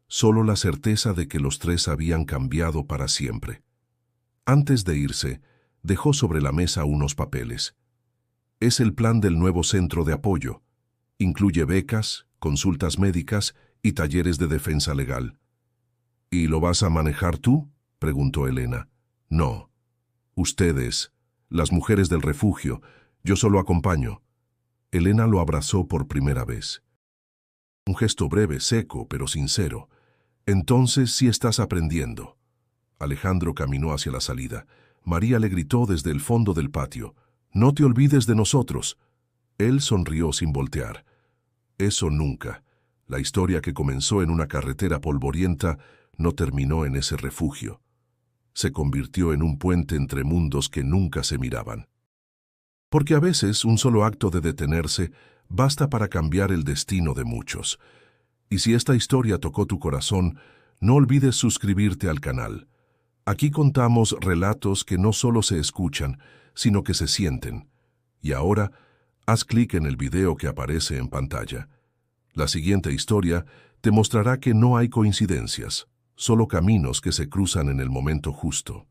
Speaker 1: solo la certeza de que los 3 habían cambiado para siempre. Antes de irse, dejó sobre la mesa unos papeles. Es el plan del nuevo centro de apoyo. Incluye becas, consultas médicas y talleres de defensa legal. ¿Y lo vas a manejar tú?, preguntó Elena. No. Ustedes, las mujeres del refugio, yo solo acompaño. Elena lo abrazó por primera vez. Un gesto breve, seco, pero sincero. Entonces sí estás aprendiendo. Alejandro caminó hacia la salida. María le gritó desde el fondo del patio: «No te olvides de nosotros». Él sonrió sin voltear. Eso nunca. La historia que comenzó en una carretera polvorienta no terminó en ese refugio. Se convirtió en un puente entre mundos que nunca se miraban. Porque a veces un solo acto de detenerse basta para cambiar el destino de muchos. Y si esta historia tocó tu corazón, no olvides suscribirte al canal. Aquí contamos relatos que no solo se escuchan, sino que se sienten. Y ahora, haz clic en el video que aparece en pantalla. La siguiente historia te mostrará que no hay coincidencias, solo caminos que se cruzan en el momento justo.